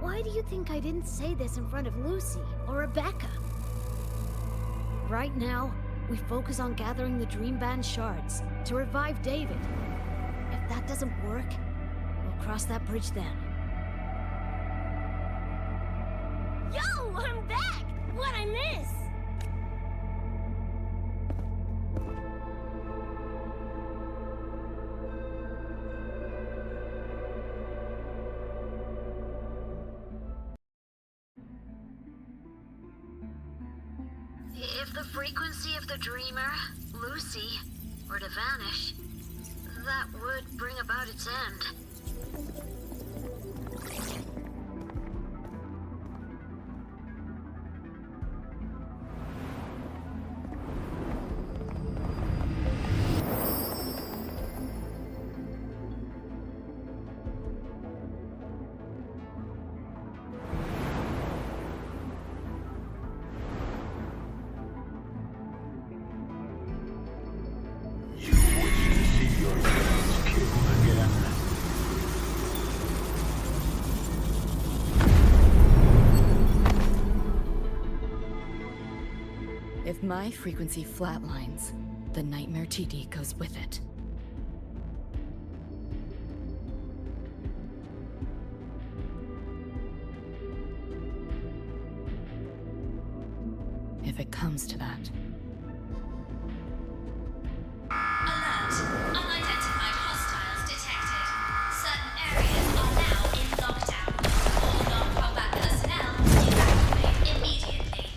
Why do you think I didn't say this in front of Lucy or Rebecca? Right now, we focus on gathering the Dream Band shards to revive David. If that doesn't work, we'll cross that bridge then. Yo, I'm back! What'd I miss? If the frequency of the dreamer, Lucy, were to vanish, that would bring about its end. You wish to see your friends killed again? If my frequency flatlines, the Nightmare TD goes with it. If it comes to that. Alert. Unidentified hostiles detected. Certain areas are now in lockdown. All non-combat personnel evacuate immediately.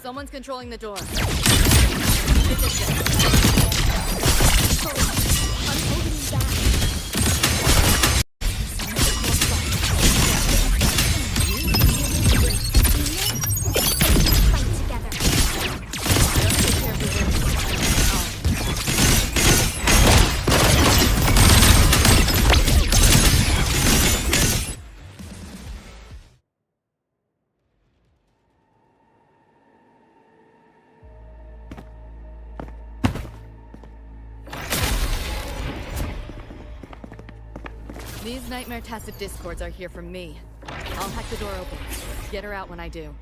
Someone's controlling the door. These Nightmare Tacit Discords are here for me. I'll hack the door open. Get her out when I do.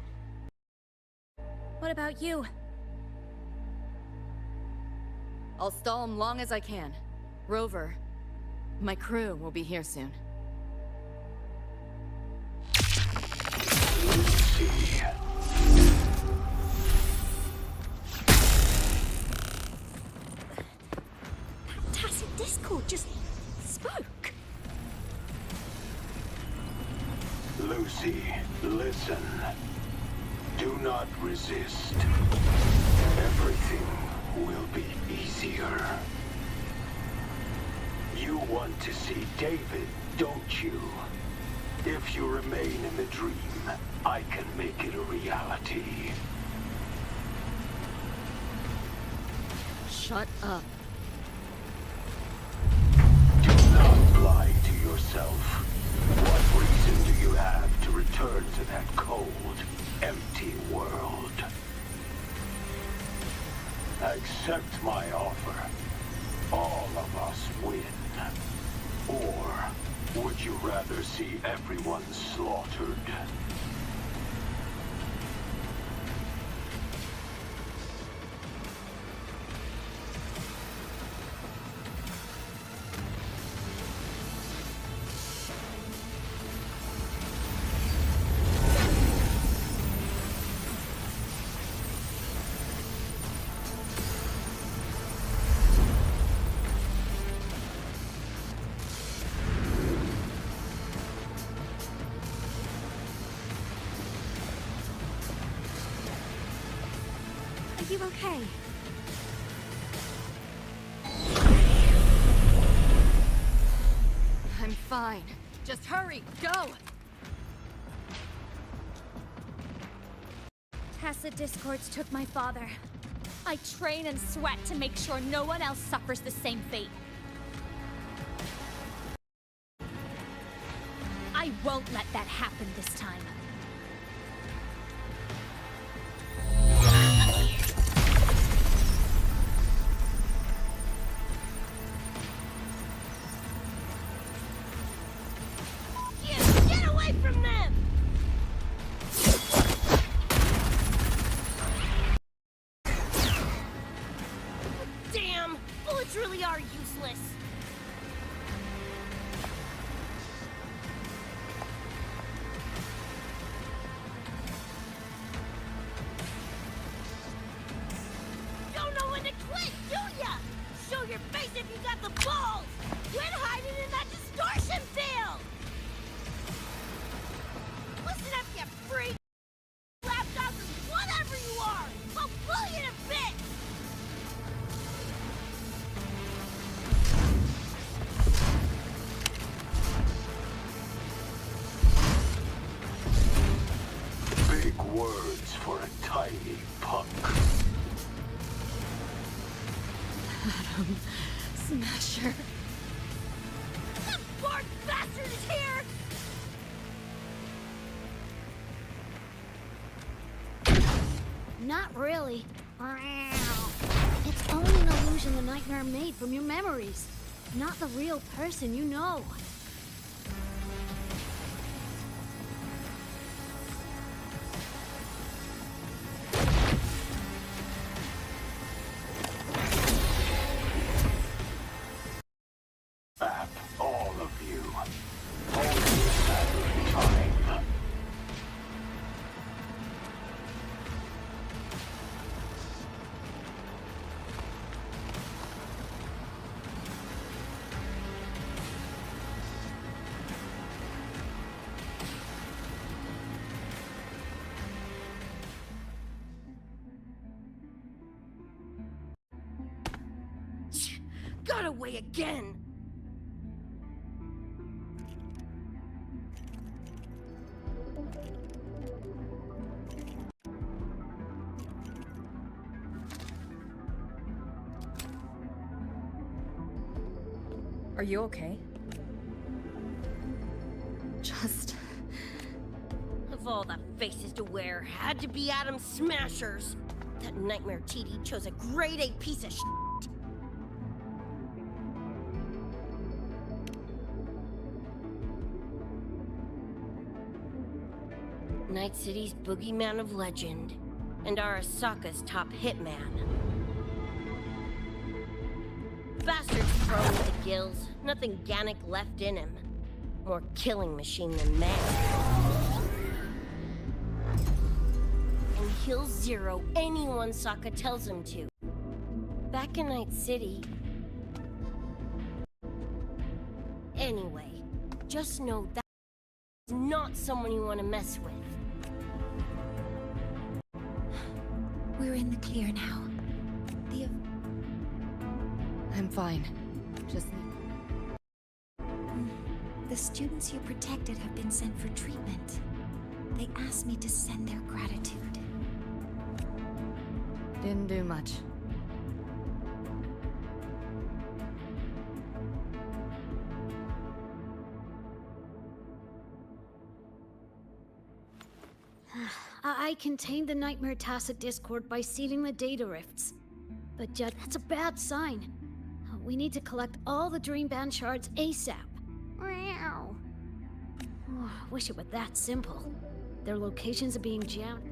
What about you? I'll stall them long as I can. Rover, my crew will be here soon. Lucy. That Tacit Discord just spoke. Lucy, listen. Do not resist. Everything will be easier. You want to see David, don't you? If you remain in the dream, I can make it a reality. Shut up. Do not lie to yourself. What reason do you have to return to that cold, empty world? Accept my offer. All of us win. Or would you rather see everyone slaughtered? Are you okay? I'm fine. Just hurry, go! Tacit discords took my father. I train and sweat to make sure no one else suffers the same fate. I won't let that happen this time. Get away from them! Damn! Bullets really are useless. Don't know when to quit, do ya? Show your face if you got the balls! Quit hiding in that distortion field! Listen up, you freak! Lapdogs is whatever you are! I'll blow you to bits! Big words for a tiny punk. Smasher. That bark bastard is here! Not really. It's only an illusion the nightmare made from your memories, not the real person you know. At all of you. Only a matter of time. Got away again! Are you okay? Just... Of all the faces to wear, had to be Adam Smashers. That nightmare TD chose a grade A piece of shit. Night City's boogeyman of legend, and Arasaka's top hitman. Bastard's thrown with the gills, nothing Gannic left in him. More killing machine than man. And he'll zero anyone Sokka tells him to. Back in Night City... Anyway, just know that's not someone you want to mess with. We're in the clear now. I'm fine. Just... The students you protected have been sent for treatment. They asked me to send their gratitude. didn't do much. I contained the Nightmare Tacit Discord by sealing the data rifts. But Judge, that's a bad sign. We need to collect all the Dream Band shards ASAP. Meow. Oh, wish it were that simple. Their locations are being jammed.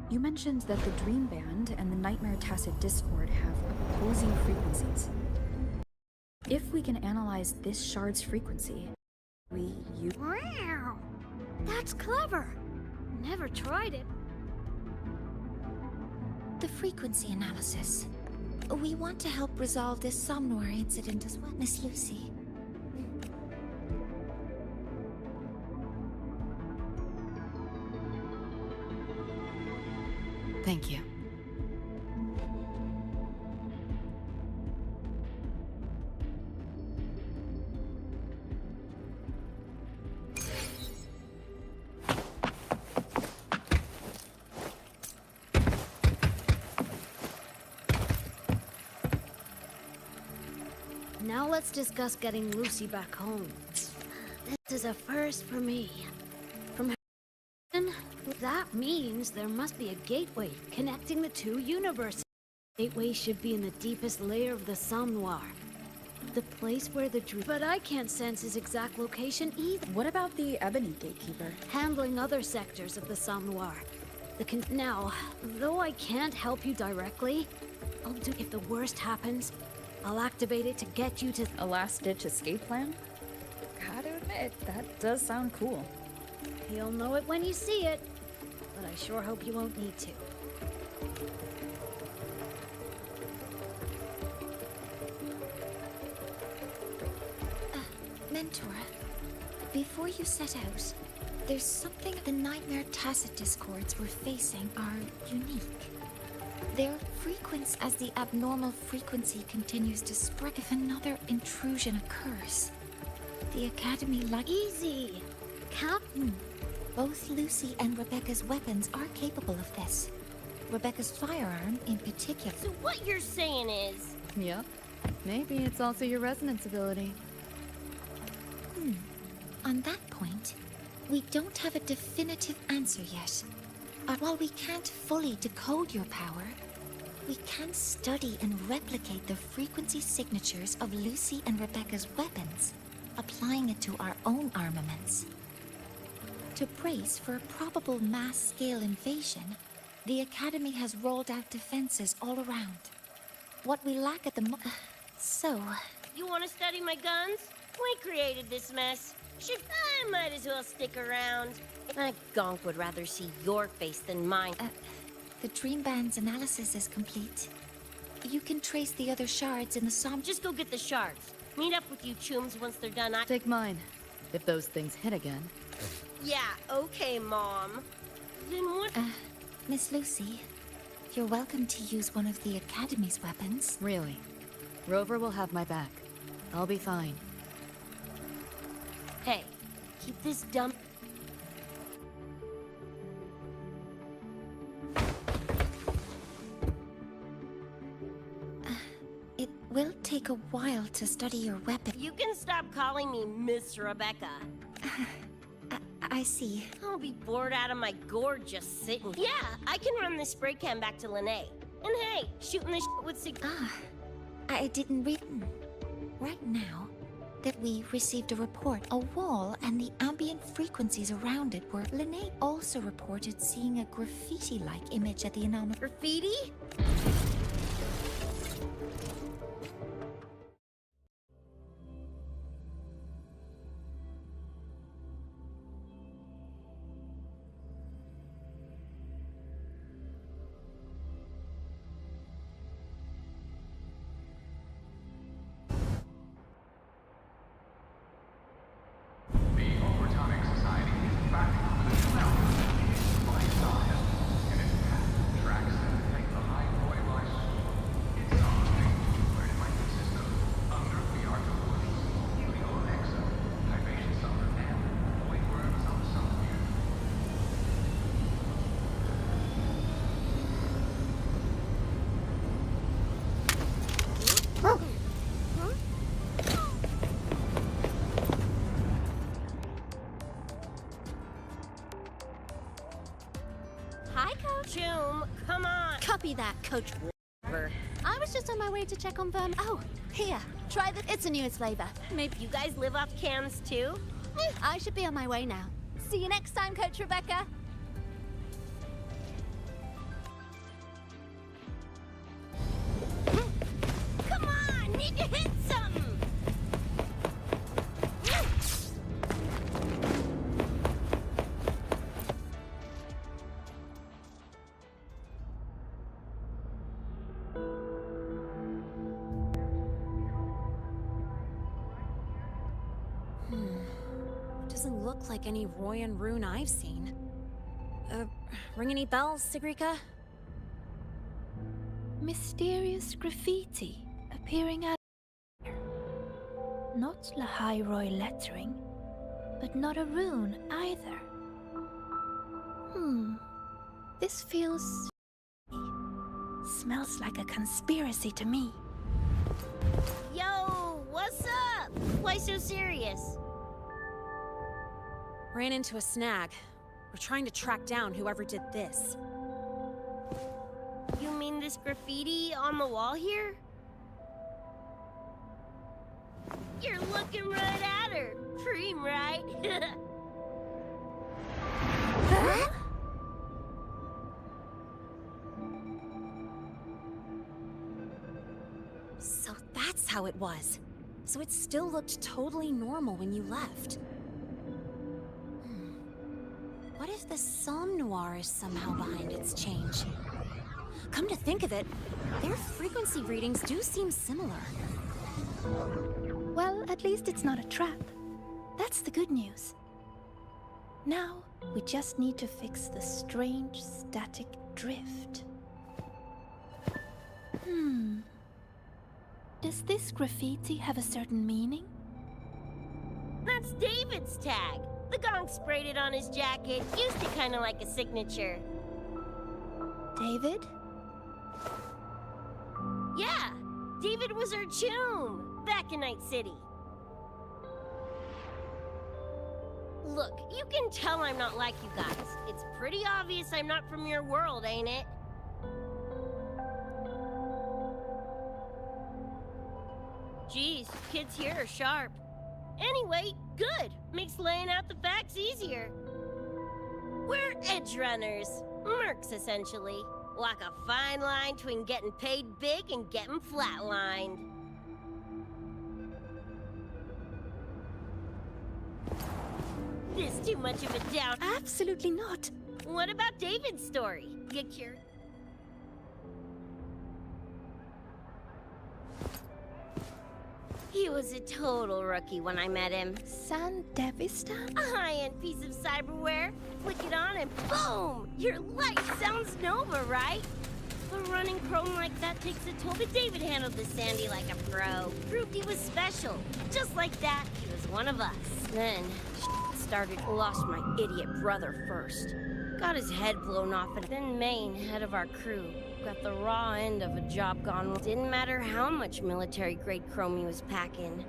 You mentioned that the Dream Band and the Nightmare Tacit Discord have opposing frequencies. If we can analyze this shard's frequency, Meow. That's clever. Never tried it. The frequency analysis. We want to help resolve this Somnoir incident as well, Miss Lucy. Thank you. Now let's discuss getting Lucy back home. This is a first for me. From heaven, that means there must be a gateway connecting the two universes. Gateway should be in the deepest layer of the Somnoir. The place where the dream... But I can't sense his exact location either. what about the Ebony Gatekeeper? Handling other sectors of the Somnoir. Now, though I can't help you directly, I'll do... If the worst happens, I'll activate it to get you to... A last-ditch escape plan? Gotta admit, that does sound cool. You'll know it when you see it, but I sure hope you won't need to. Mentor, before you set out, there's something the Nightmare Tacit Discords we're facing are unique. Their frequency as the abnormal frequency continues to spread. If another intrusion occurs, the Academy Easy! Captain! Both Lucy and Rebecca's weapons are capable of this. Rebecca's firearm in particular. So what you're saying is... Yep. Maybe it's also your resonance ability. On that point, we don't have a definitive answer yet. While we can't fully decode your power, we can study and replicate the frequency signatures of Lucy and Rebecca's weapons, applying it to our own armaments. To brace for a probable mass-scale invasion, the Academy has rolled out defenses all around. What we lack at the So... You want to study my guns? We created this mess. Should I might as well stick around. That gonk would rather see your face than mine. The Dream Band's analysis is complete. You can trace the other shards in the Just go get the shards. Meet up with you chooms once they're done. Take mine, if those things hit again. Yeah, okay, Mom. Then what? Miss Lucy, you're welcome to use one of the Academy's weapons. Really. Rover will have my back. I'll be fine. Hey, keep this dumb... It will take a while to study your weapon. You can stop calling me Miss Rebecca. I see. I'll be bored out of my gourd just sitting here. Yeah, I can run this spray can back to Lene. And hey, shooting this shit with I didn't read... Right now, that we received a report. A wall and the ambient frequencies around it were... Lene also reported seeing a graffiti-like image at the anomaly. Graffiti? Hi, Coach. Choom, come on. Copy that, Coach Rover. I was just on my way to check on them. Oh, here. Try the. It's the newest flavor. Maybe you guys live off cans too? I should be on my way now. See you next time, Coach Rebecca. Come on! Need to hit something! Doesn't look like any Royan rune I've seen. Ring any bells, Sigrika? Mysterious graffiti appearing at. Not Lahairoi lettering, but not a rune either. This feels. Smells like a conspiracy to me. Yo, what's up? Why so serious? Ran into a snag. We're trying to track down whoever did this. You mean this graffiti on the wall here? You're looking right at her. Dream, right? Huh? So that's how it was. So it still looked totally normal when you left. What if the Somme Noir is somehow behind its change? Come to think of it, their frequency readings do seem similar. Well, at least it's not a trap. That's the good news. Now, we just need to fix the strange static drift. Does this graffiti have a certain meaning? That's David's tag. The gong sprayed it on his jacket. Used it kind of like a signature. David? Yeah, David was our choom back in Night City. Look, you can tell I'm not like you guys. It's pretty obvious I'm not from your world, ain't it? Geez, kids here are sharp. Anyway, good. Makes laying out the facts easier. We're edge runners. Mercs, essentially. Walk a fine line between getting paid big and getting flatlined. This too much of a down. Absolutely not. What about David's story? You cured? He was a total rookie when I met him. San Devistan? A high-end piece of cyberware. Flick it on and boom! Your light sounds Nova, right? But running chrome like that takes a toll. But David handled the Sandy like a pro. Proved he was special. Just like that, he was one of us. Then, started. Lost my idiot brother first. Got his head blown off, and then Maine, head of our crew, got the raw end of a job gone. Didn't matter how much military-grade chrome he was packing.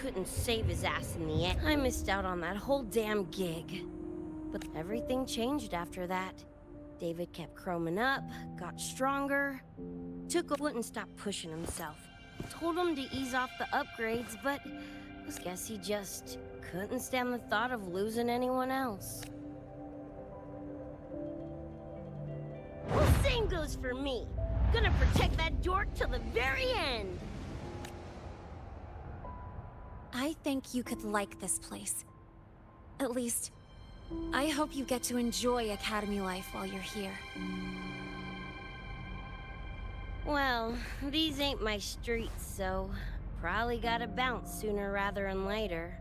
Couldn't save his ass in the end. I missed out on that whole damn gig. But everything changed after that. David kept chroming up, got stronger. Wouldn't stop pushing himself. Told him to ease off the upgrades, but I guess he just couldn't stand the thought of losing anyone else. Well, same goes for me. Gonna protect that dork till the very end. I think you could like this place. At least, I hope you get to enjoy Academy life while you're here. Well, these ain't my streets, so probably gotta bounce sooner rather than later.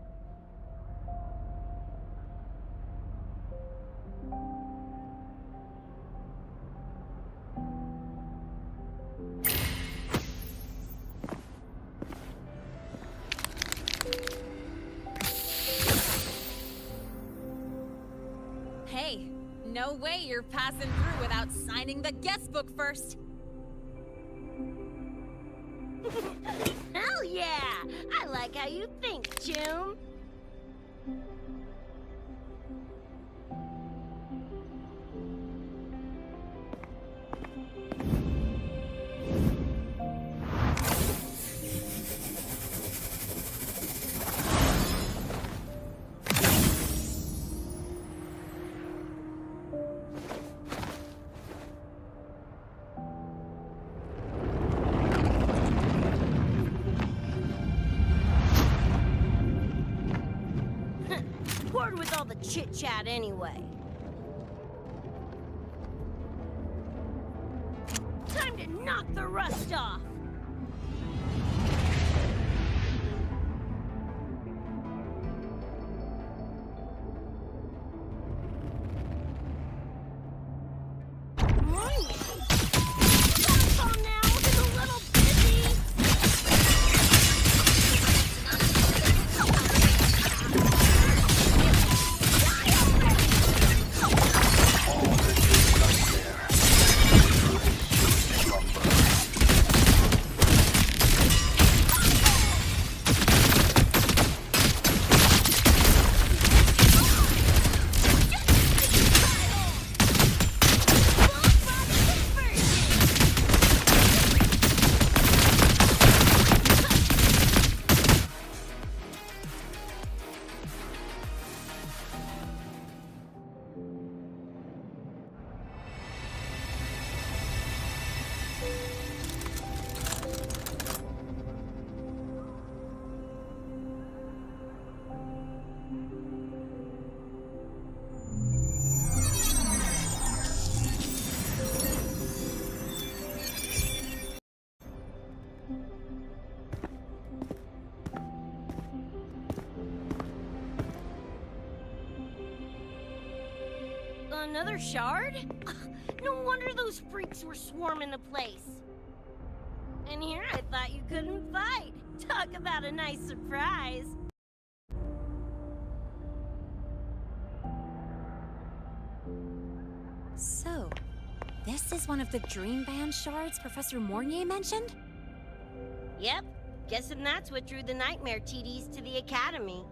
Hey, no way you're passing through without signing the guest book first. Hell yeah! I like how you think, June. bored with all the chit-chat anyway. Time to knock the rust off! Another shard? No wonder those freaks were swarming the place. And here I thought you couldn't fight. Talk about a nice surprise. So, this is one of the Dream Band shards Professor Mornier mentioned? Yep. Guessing that's what drew the Nightmare TDs to the Academy.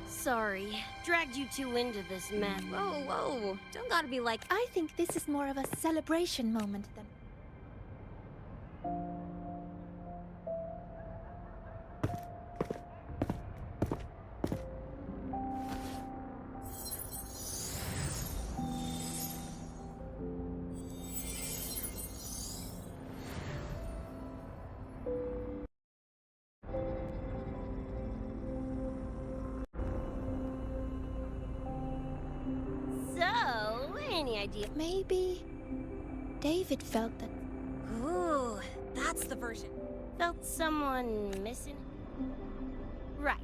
Sorry, dragged you two into this mess. Whoa, whoa, don't gotta be like... I think this is more of a celebration moment than... So, any idea? Maybe David felt that... Ooh, that's the version. Felt someone missing? Right.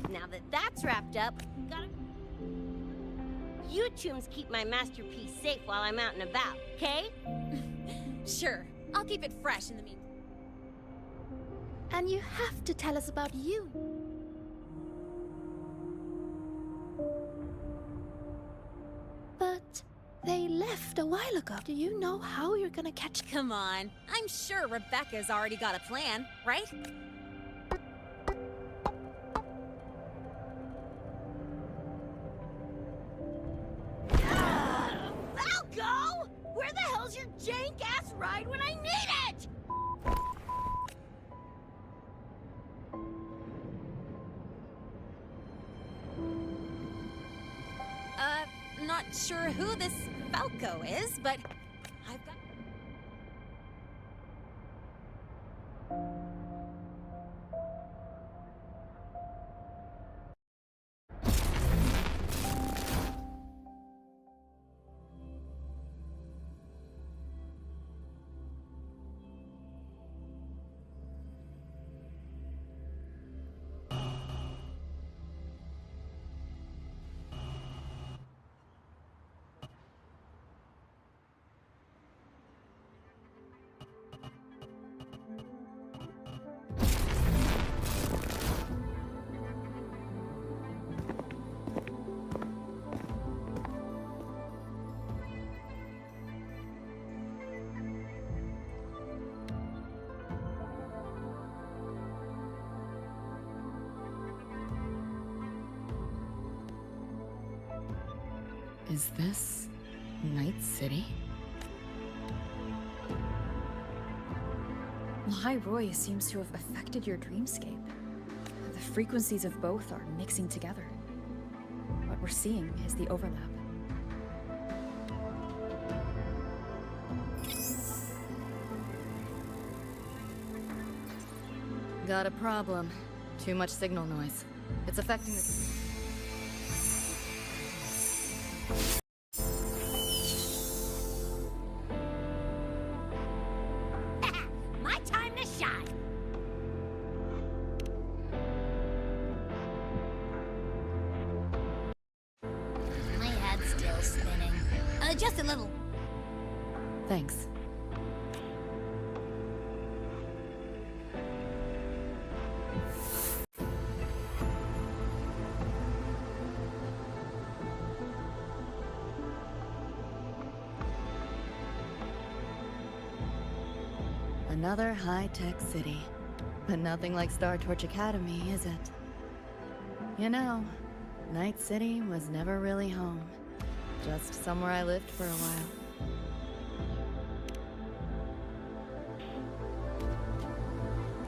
Now that that's wrapped up, gotta... You chums keep my masterpiece safe while I'm out and about, okay? Sure, I'll keep it fresh in the meantime. And you have to tell us about you. But they left a while ago. Do you know how you're gonna catch... Come on, I'm sure Rebecca's already got a plan, right? Falco! Where the hell's your jank-ass ride when I need it? Not sure who this Falco is, but I've got... Is this Night City? Lahai Roy seems to have affected your dreamscape. The frequencies of both are mixing together. What we're seeing is the overlap. Got a problem. Too much signal noise. It's affecting the... My time to shine! My head's still spinning. Just a little. Thanks. Another high-tech city. But nothing like Star Torch Academy, is it? You know, Night City was never really home. Just somewhere I lived for a while.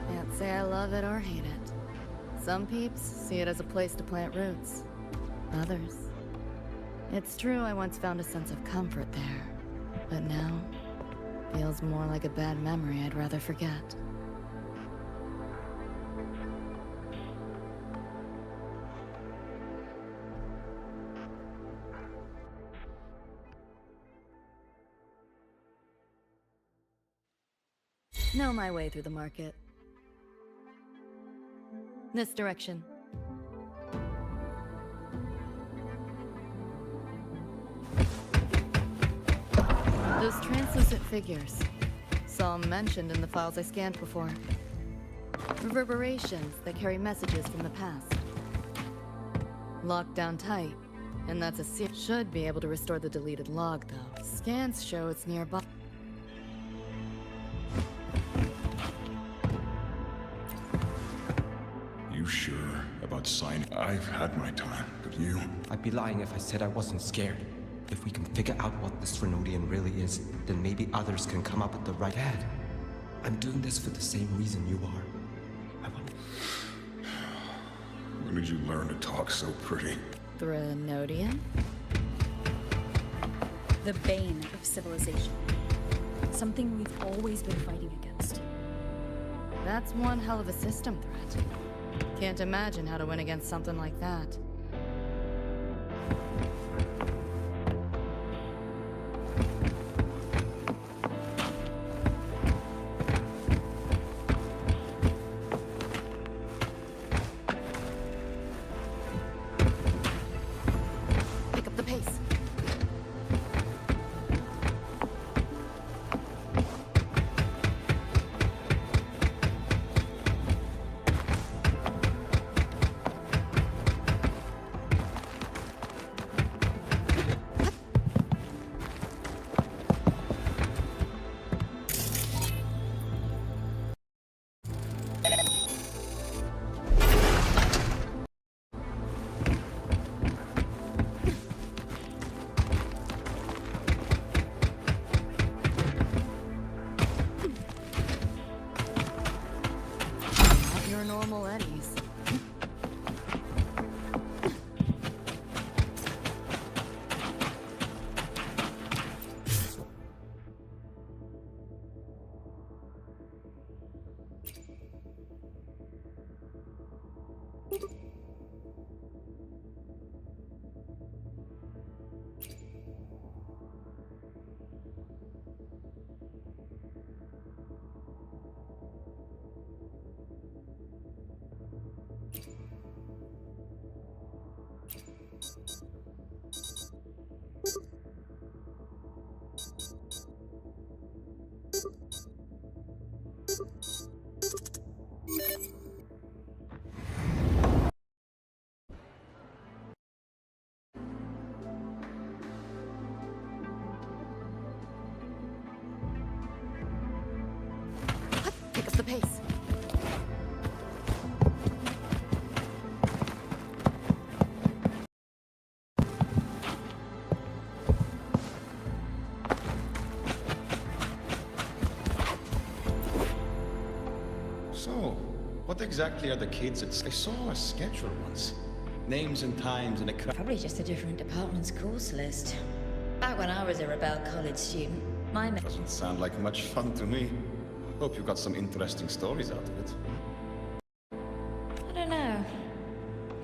Can't say I love it or hate it. Some peeps see it as a place to plant roots. Others. It's true I once found a sense of comfort there. But now... feels more like a bad memory I'd rather forget. Know my way through the market. This direction. Those translucent figures. Saw 'em mentioned in the files I scanned before. Reverberations that carry messages from the past. Locked down tight, and that's a should be able to restore the deleted log, though. Scans show it's nearby. You sure about signing? I've had my time, but you... I'd be lying if I said I wasn't scared. If we can figure out what this Renodian really is, then maybe others can come up with the right head. I'm doing this for the same reason you are. I want... When did you learn to talk so pretty? Renodian? The bane of civilization. Something we've always been fighting against. That's one hell of a system threat. Can't imagine how to win against something like that. Pick up the pace. Normal eddies. Pick up the pace. So, what exactly are the kids at... I saw a schedule once. Names and times and a Probably just a different department's course list. Back when I was a Rebel College student, my Doesn't sound like much fun to me. Hope you got some interesting stories out of it. I don't know.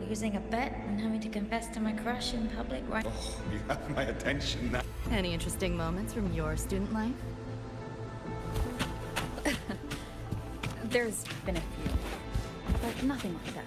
Losing a bet and having to confess to my crush in public, right? Oh, you have my attention now. Any interesting moments from your student life? There's been a few, but nothing like that.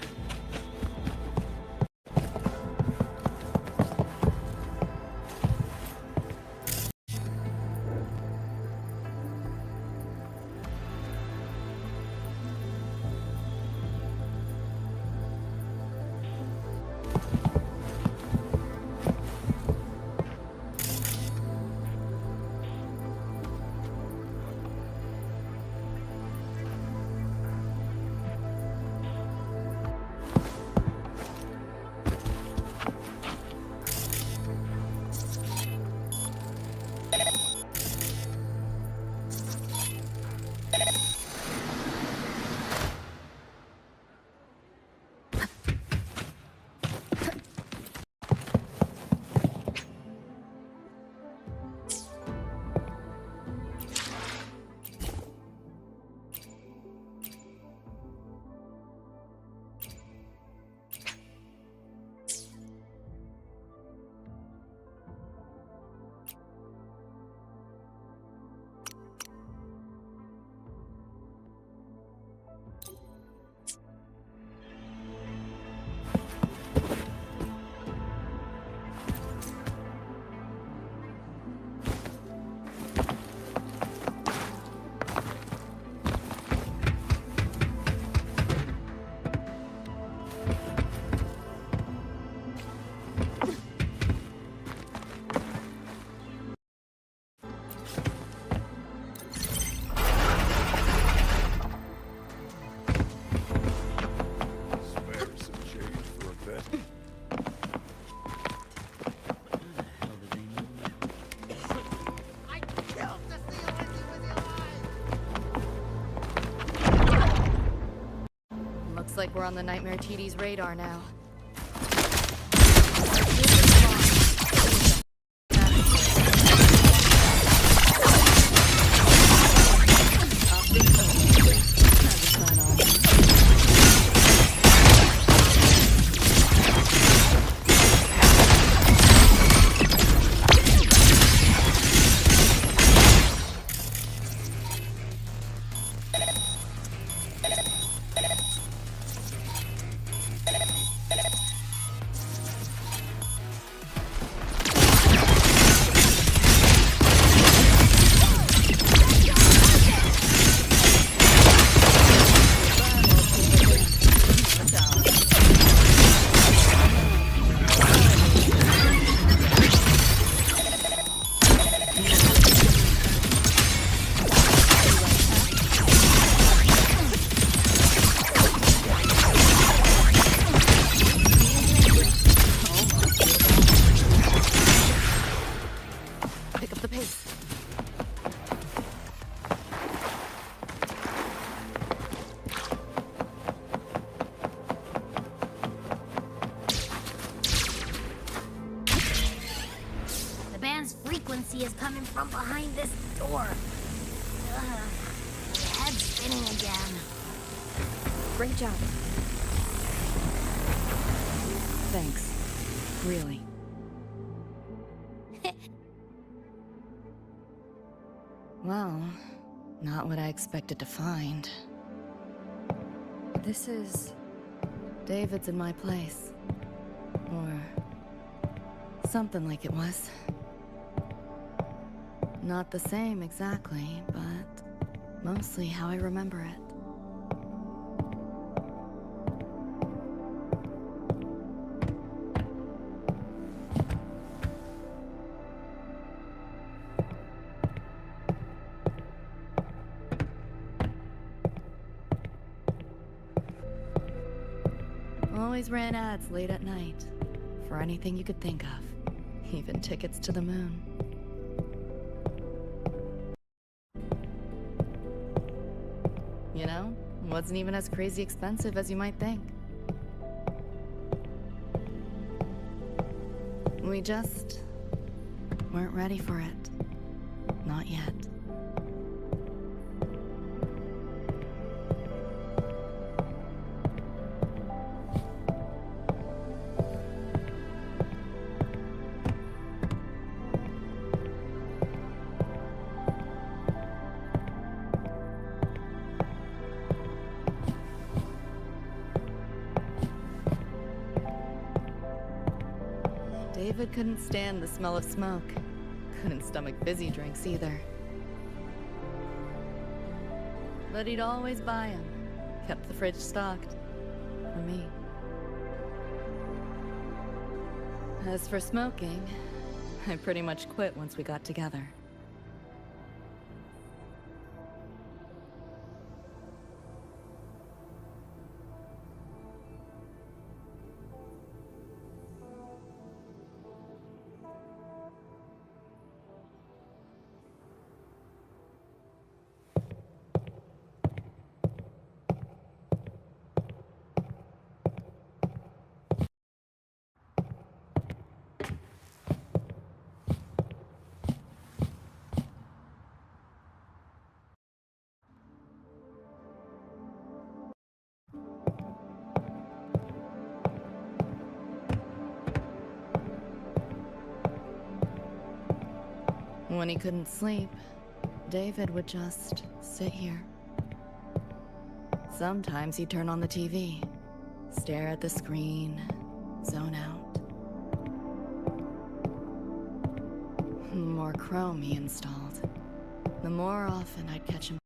Looks like we're on the Nightmare TD's radar now. Frequency is coming from behind this door. Head's spinning again. Great job. Thanks. Really. Well, not what I expected to find. This is... David's in my place. Or... something like it was. Not the same exactly, but mostly how I remember it. Always ran ads late at night, for anything you could think of, even tickets to the moon. You know, wasn't even as crazy expensive as you might think. We just weren't ready for it. Not yet. David couldn't stand the smell of smoke. Couldn't stomach fizzy drinks either. But he'd always buy 'em. Kept the fridge stocked. For me. As for smoking, I pretty much quit once we got together. When he couldn't sleep, David would just sit here. Sometimes he'd turn on the TV, stare at the screen, zone out. The more Chrome he installed, the more often I'd catch him.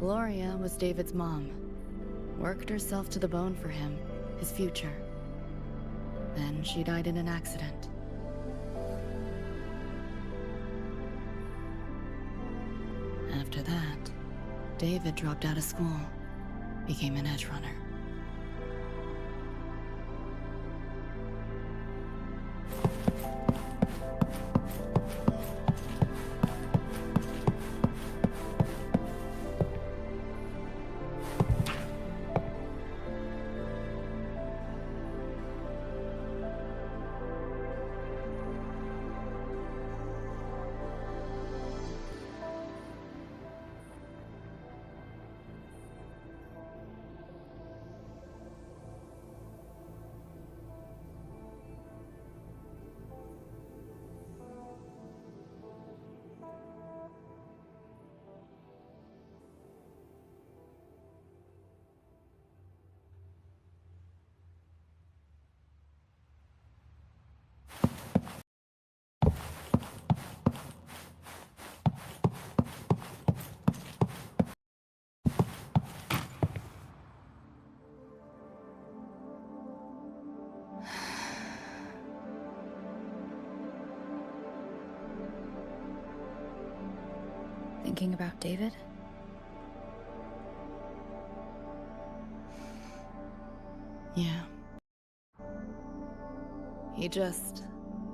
Gloria was David's mom. Worked herself to the bone for him, his future. Then she died in an accident. After that, David dropped out of school, became an edge runner. Thinking about David? Yeah. He just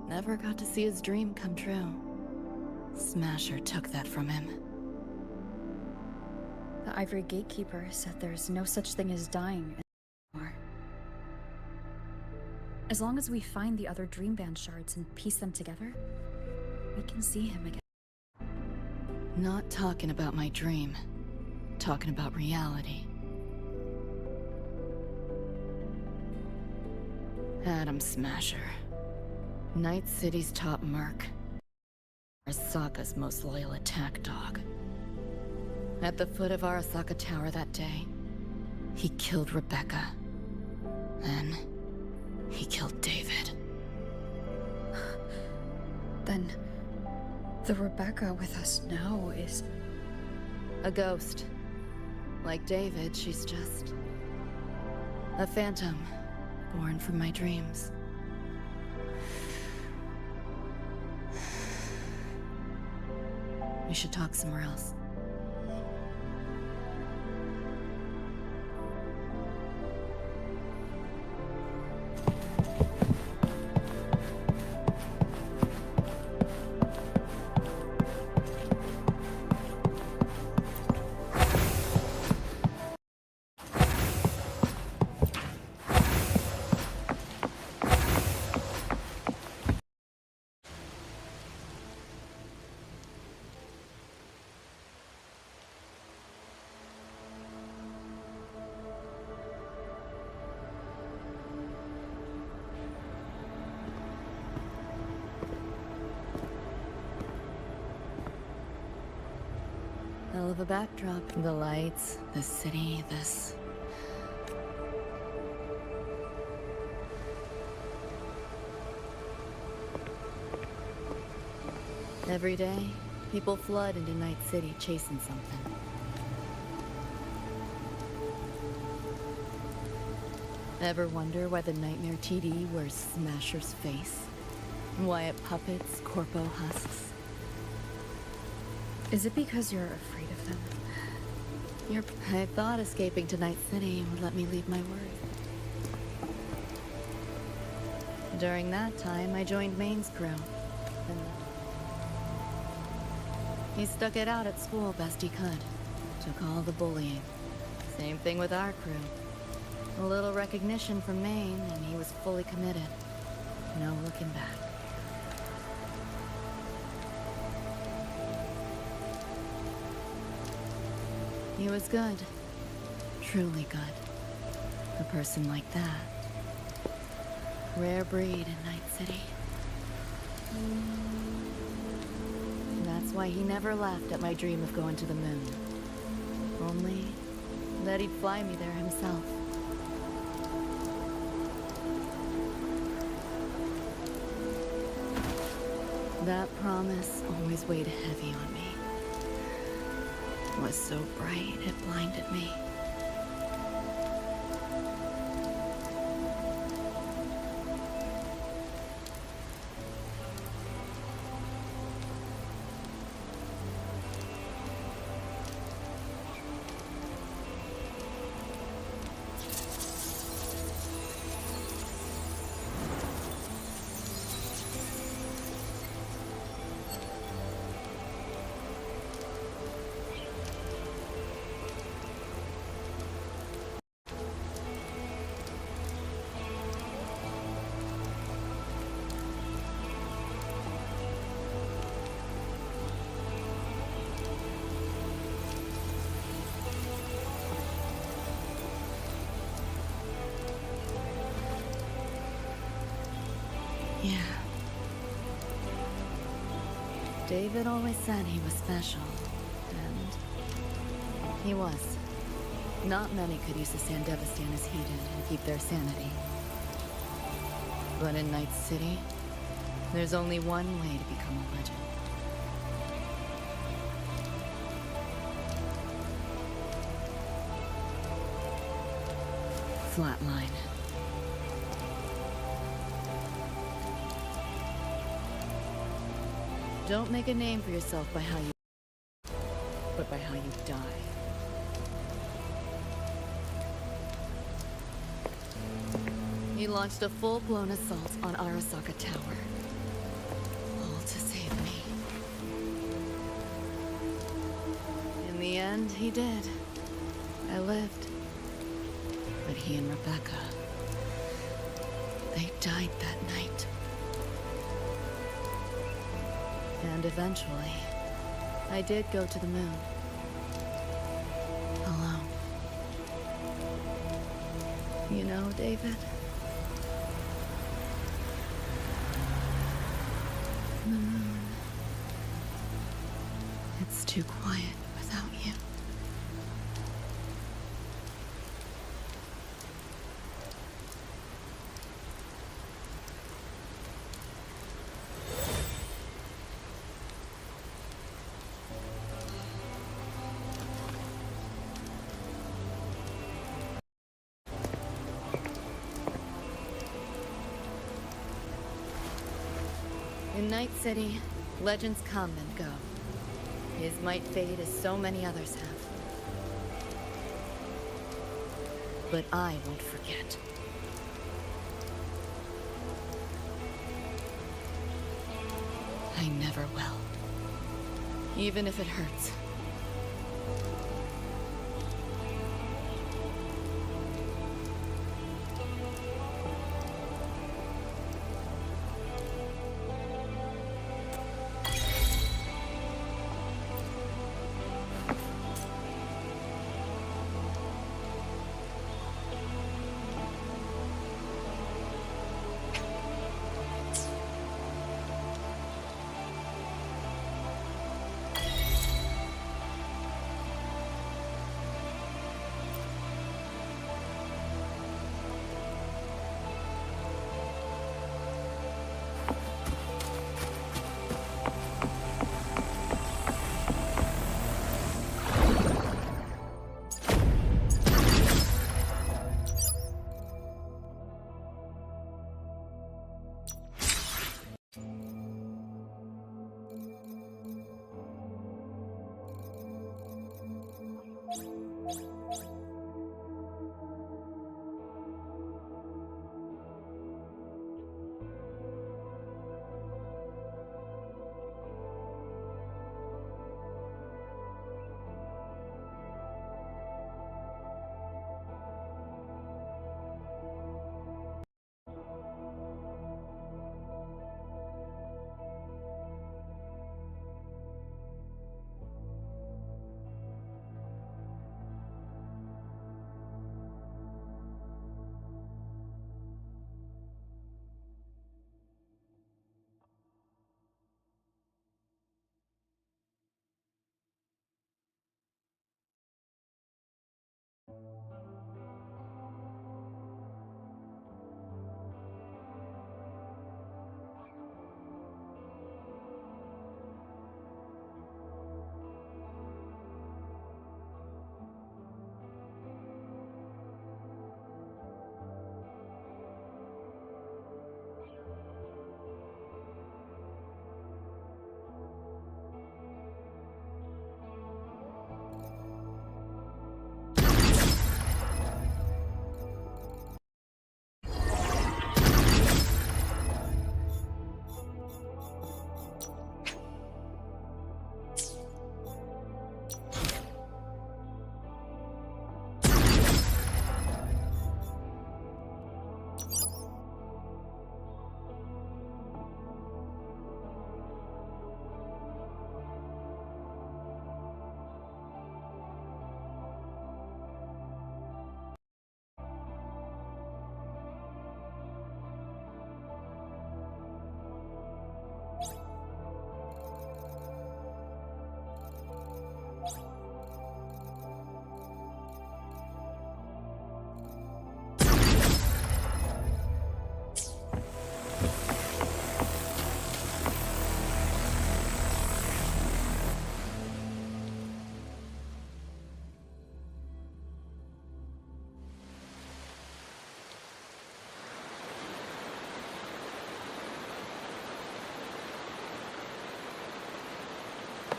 never got to see his dream come true. Smasher took that from him. The Ivory Gatekeeper said there's no such thing as dying anymore. As long as we find the other Dream Band shards and piece them together, we can see him again. Not talking about my dream. Talking about reality. Adam Smasher. Night City's top merc. Arasaka's most loyal attack dog. At the foot of Arasaka Tower that day, he killed Rebecca. Then, he killed David. Then, the Rebecca with us now is... a ghost. Like David, she's just... a phantom, born from my dreams. We should talk somewhere else. Hell of a backdrop. The lights, the city, this... Every day, people flood into Night City chasing something. Ever wonder why the Nightmare TD wears Smasher's face? Why it puppets Corpo husks? Is it because you're afraid of them? I thought escaping to Night City would let me leave my work. During that time, I joined Maine's crew. He stuck it out at school best he could. Took all the bullying. Same thing with our crew. A little recognition from Maine, and he was fully committed. No looking back. He was good. Truly good. A person like that. Rare breed in Night City. That's why he never laughed at my dream of going to the moon. Only that he'd fly me there himself. That promise always weighed heavy on me. It was so bright, it blinded me. Yeah. David always said he was special, and he was. Not many could use the Sandevistan as he did and keep their sanity. But in Night City, there's only one way to become a legend. Flatline. Don't make a name for yourself by how you... but by how you die. He launched a full-blown assault on Arasaka Tower. All to save me. In the end, he did. I lived. But he and Rebecca... they died that night. And eventually, I did go to the moon. Alone. You know, David? The moon. It's too quiet without you. In Night City, legends come and go. His might fade as so many others have. But I won't forget. I never will. Even if it hurts.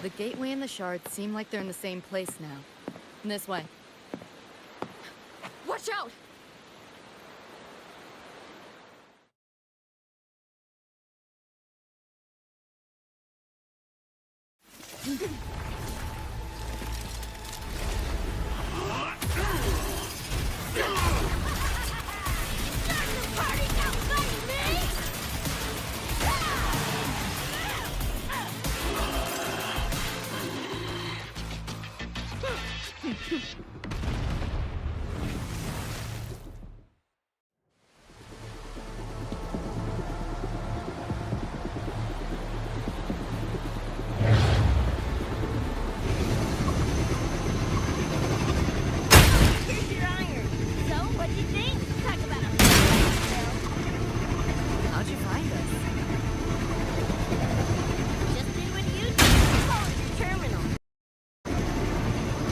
The gateway and the shards seem like they're in the same place now. This way. Watch out! Here's your iron. So, what'd you think? Talk about a How'd you find us? Just did what you do. Call it your terminal.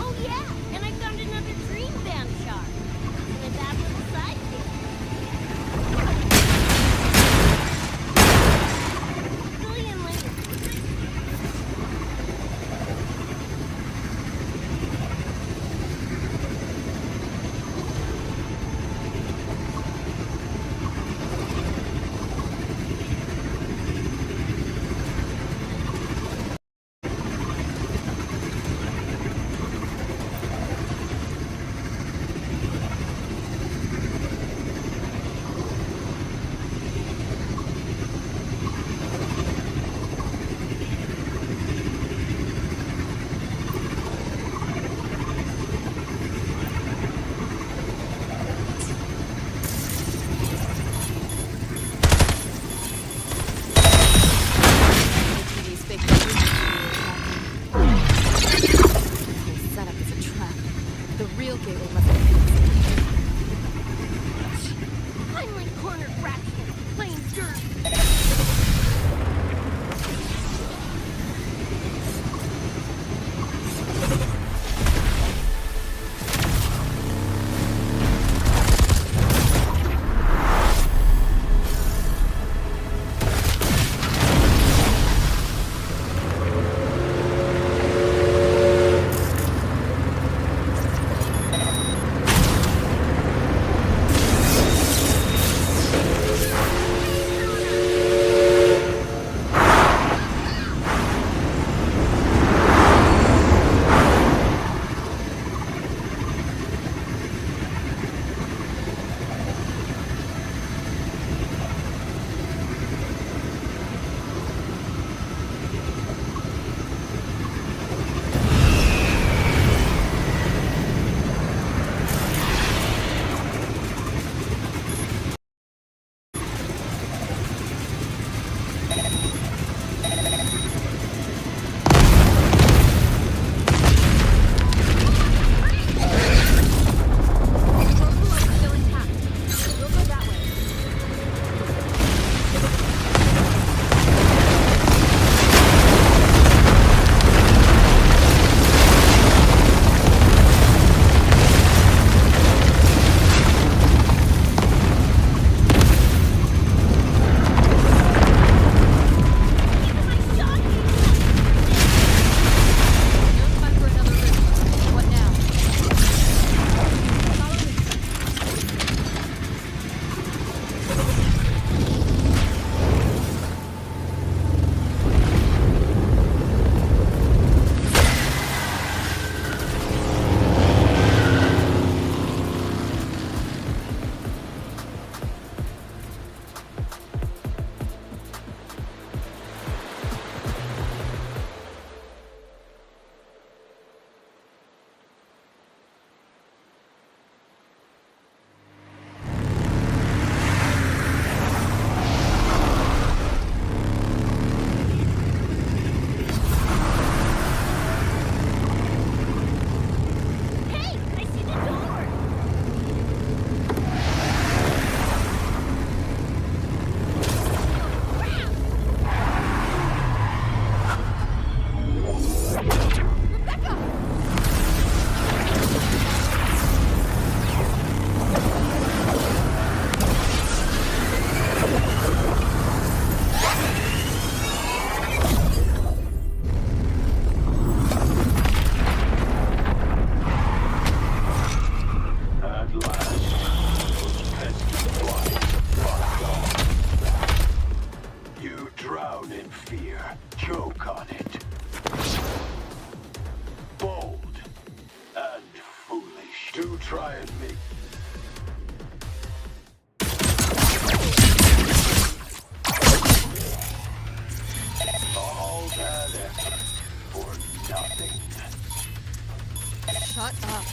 Oh yeah, and I found a Joke on it. Bold and foolish. Do try and make all that effort for nothing. Shut up.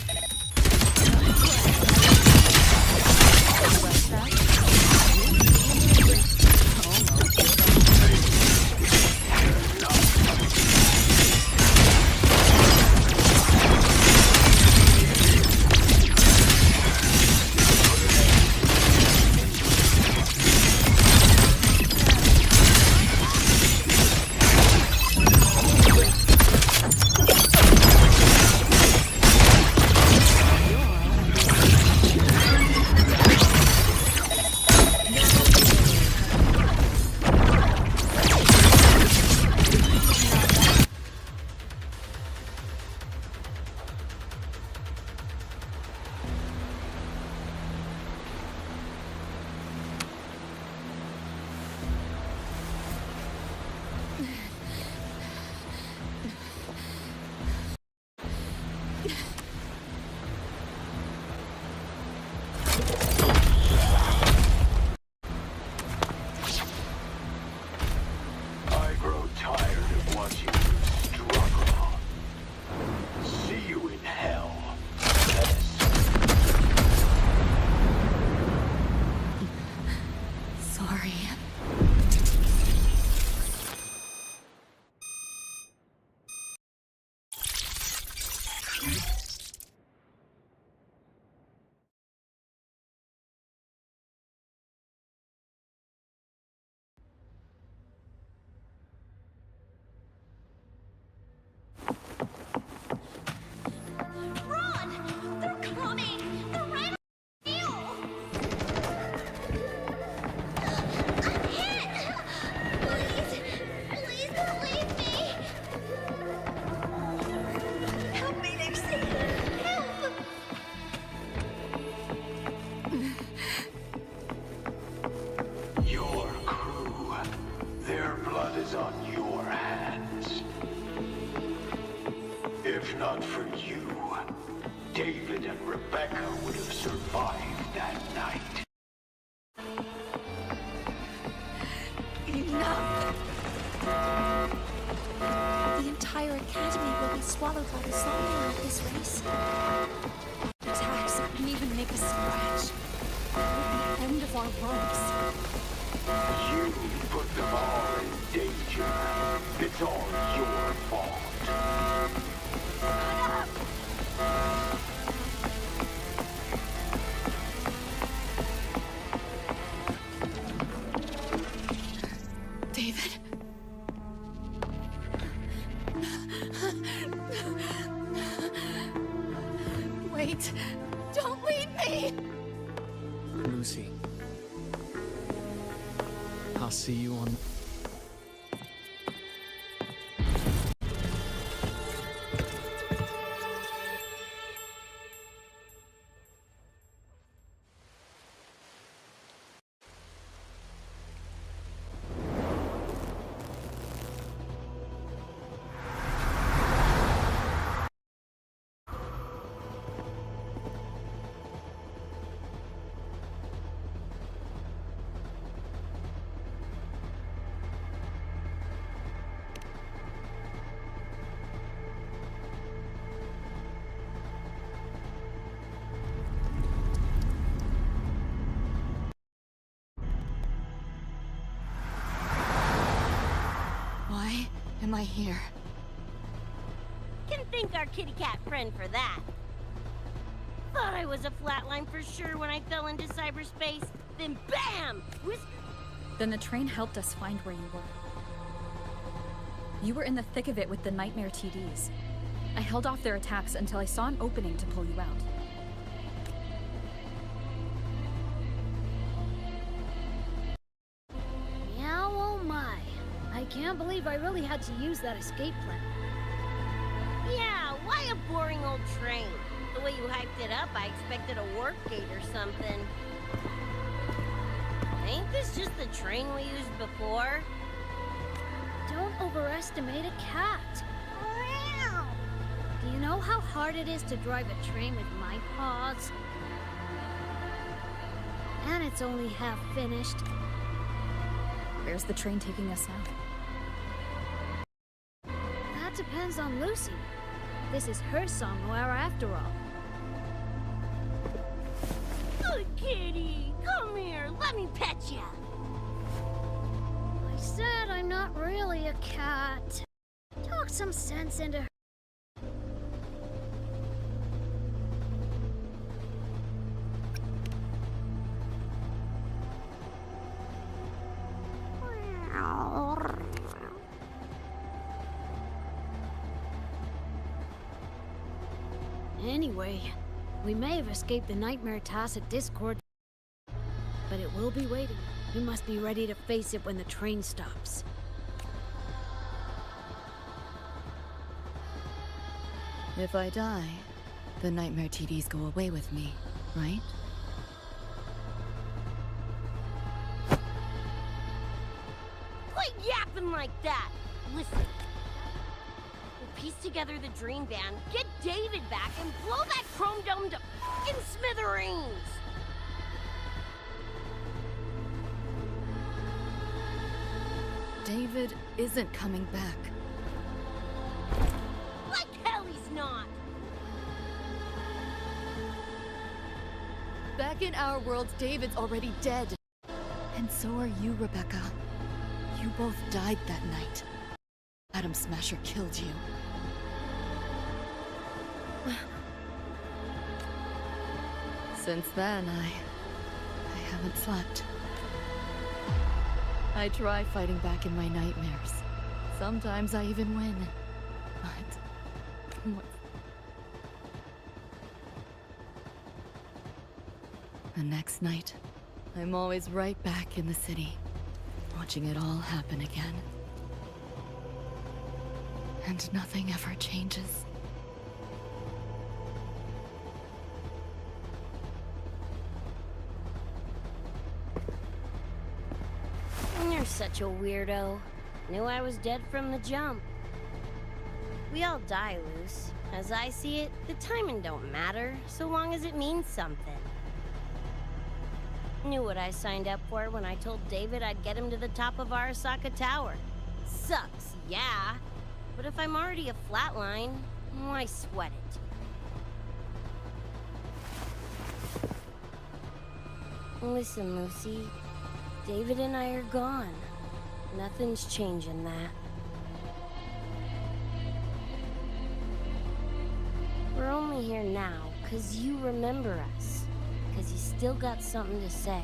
I grow tired of watching you struggle. See you in hell. Sorry. Run! They're coming! They're right on you! I'm hit! Please! Please don't leave me! Help me, Nixie! Help! Your crew. Their blood is on your hands. If not for you, David and Rebecca would have survived that night. The entire academy will be swallowed by the zombie of this race. Attacks wouldn't even make a scratch. It would be the end of our worlds. You put them all in danger. It's all your fault. David. Wait. Don't leave me! Lucy. I'll see you on... Why am I here? Can thank our kitty cat friend for that. Thought I was a flatline for sure when I fell into cyberspace. Then BAM! Then the train helped us find where you were. You were in the thick of it with the Nightmare TDs. I held off their attacks until I saw an opening to pull you out. Meow, oh my. I can't believe I really had to use that escape plan. Yeah, why a boring old train? The way you hyped it up, I expected a warp gate or something. Ain't this just the train we used before? Don't overestimate a cat. Do you know how hard it is to drive a train with my paws? And it's only half finished. Where's the train taking us now? That depends on Lucy. This is her somewhere after all. Good kitty, come here, let me pet ya. I said I'm not really a cat. Talk some sense into her. Anyway, we may have escaped the Nightmare Tacit Discord, but it will be waiting. We must be ready to face it when the train stops. If I die, the nightmare TDs go away with me, right? Quit yapping like that! Listen. We'll piece together the dream band, get David back, and blow that chrome dome to fucking smithereens! David isn't coming back. Like hell he's not! Back in our world, David's already dead. And so are you, Rebecca. You both died that night. Atom Smasher killed you. Since then, I haven't slept. I try fighting back in my nightmares. Sometimes I even win. But... The next night, I'm always right back in the city, watching it all happen again. And nothing ever changes. You're such a weirdo. Knew I was dead from the jump. We all die, Luce. As I see it, the timing don't matter, so long as it means something. Knew what I signed up for when I told David I'd get him to the top of Arasaka Tower. Sucks, yeah. But if I'm already a flatline, why sweat it? Listen, Lucy. David and I are gone. Nothing's changing that. We're only here now because you remember us. Because you still got something to say.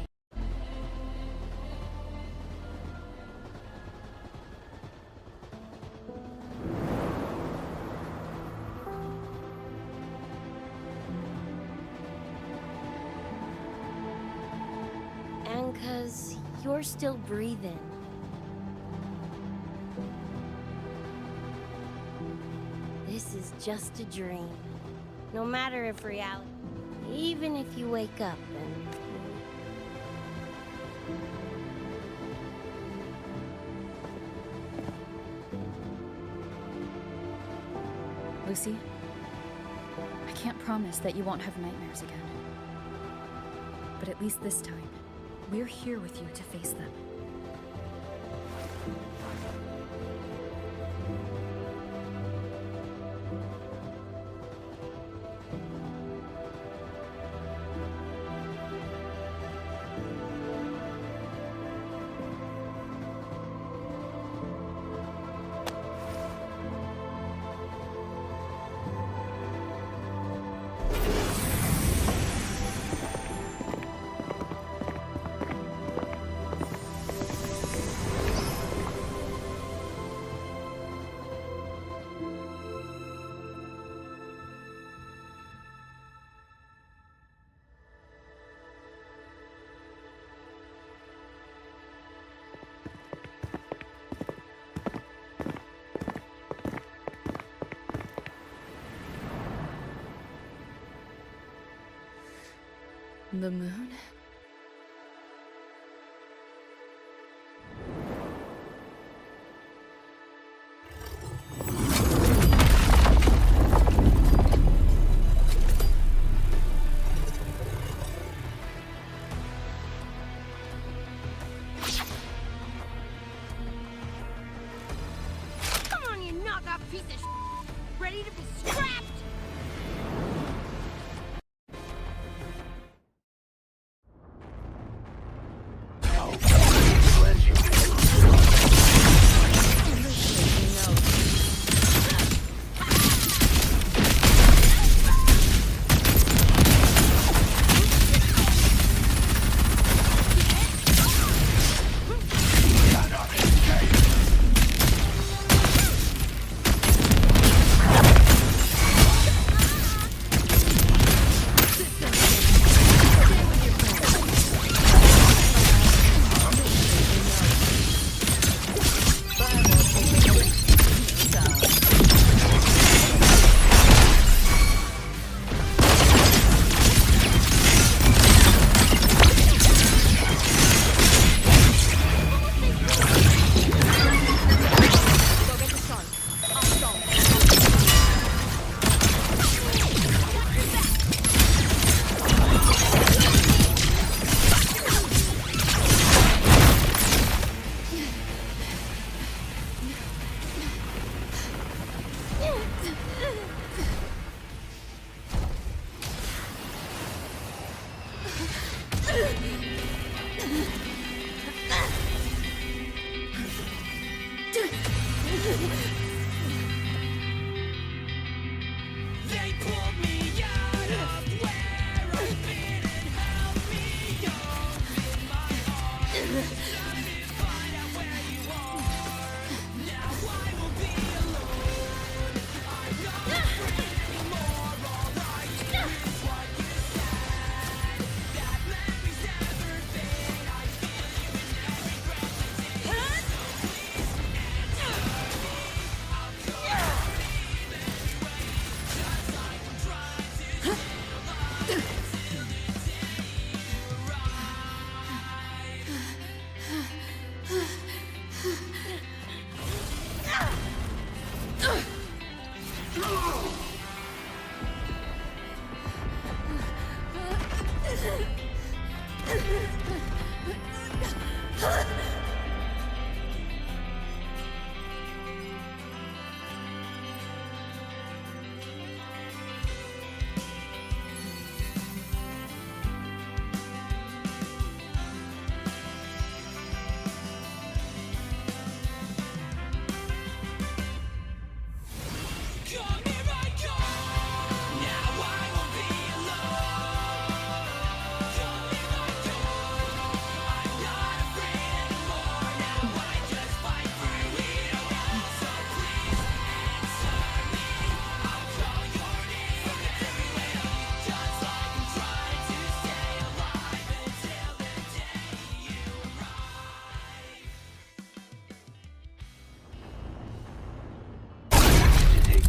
And because you're still breathing. This is just a dream. No matter if reality, even if you wake up and... Lucy, I can't promise that you won't have nightmares again. But at least this time, we're here with you to face them. The moon? piece of ready to be scrapped!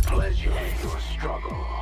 Pleasure in your struggle.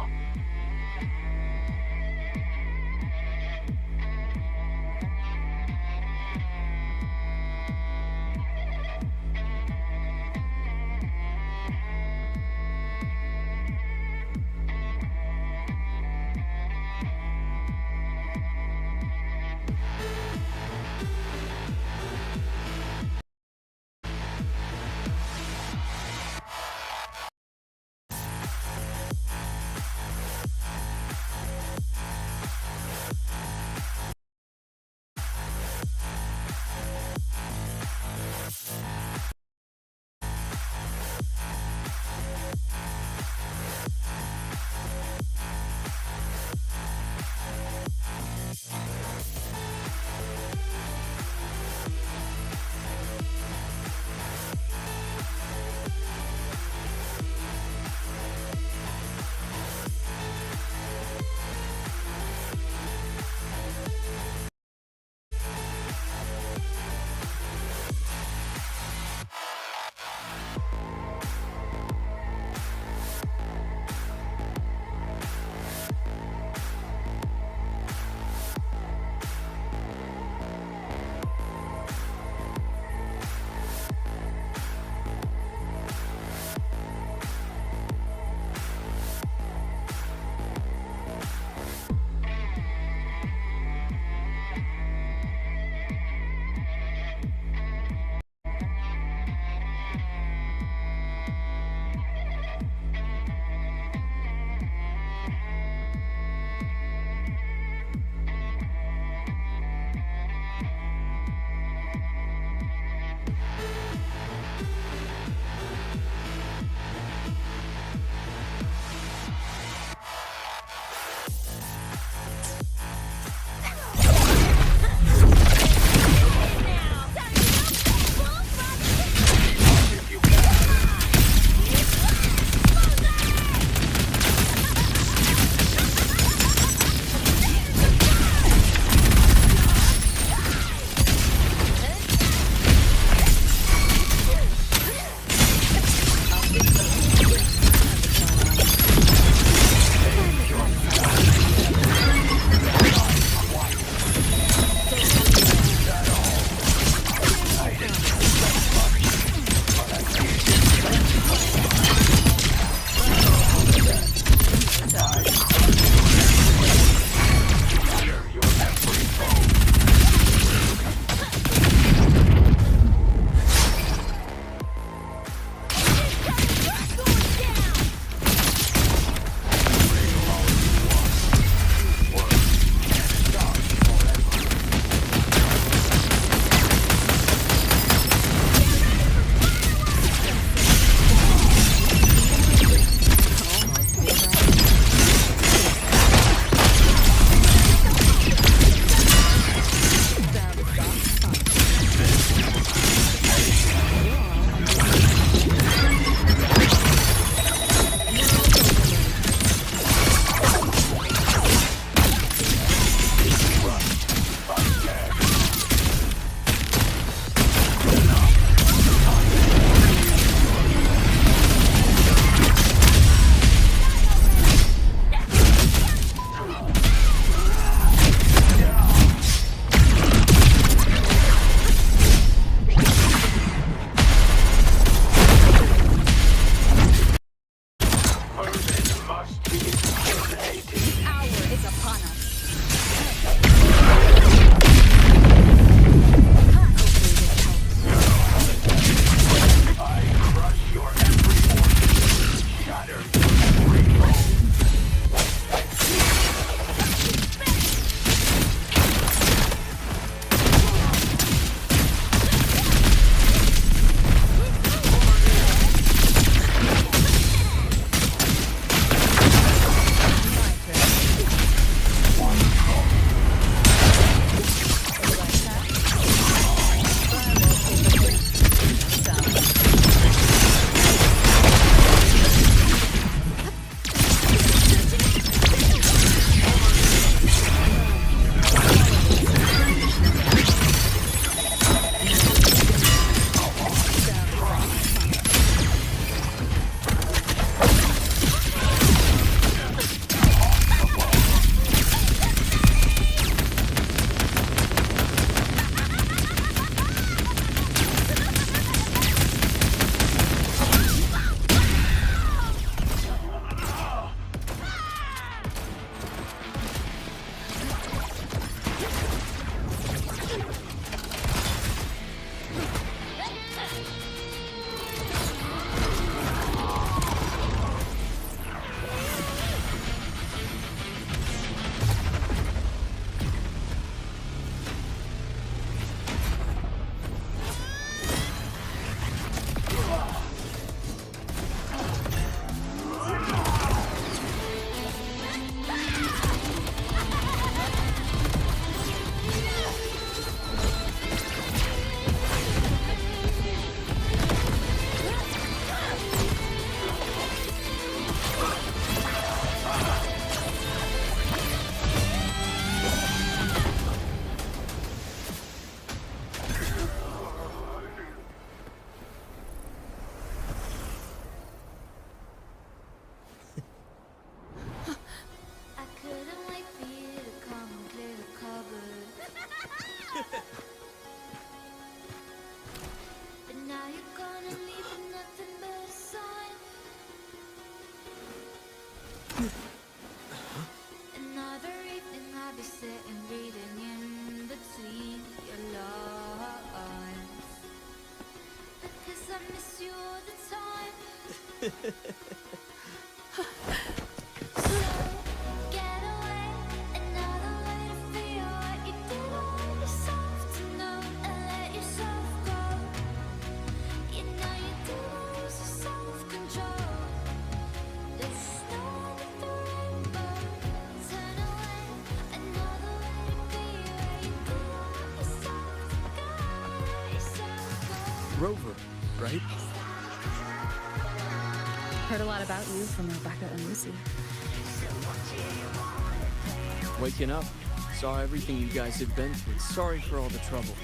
Another evening I'll be sitting reading in between your lines, because I miss you all the time. So get away, another way to feel what you did all yourself to know, and let yourself go. You know you didn't lose your self-control. There's snow under the rainbow. Turn away, another way to be where you did all yourself to go, let yourself go. Rover, right? Heard a lot about you from Rebecca and Lucy. Waking up. Saw everything you guys had been through. Sorry for all the trouble.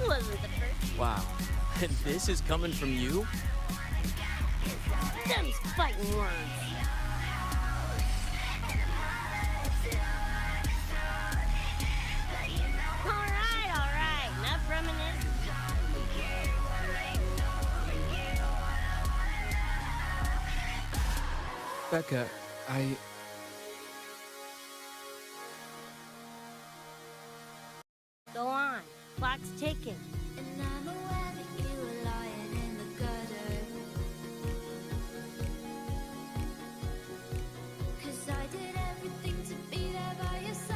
Wasn't the first. Wow. And this is coming from you? Them's fighting words. All right. Enough reminiscing. Becca, Go on. Clock's ticking. And I'm aware that you were lying in the gutter, 'cause I did everything to be there by your side.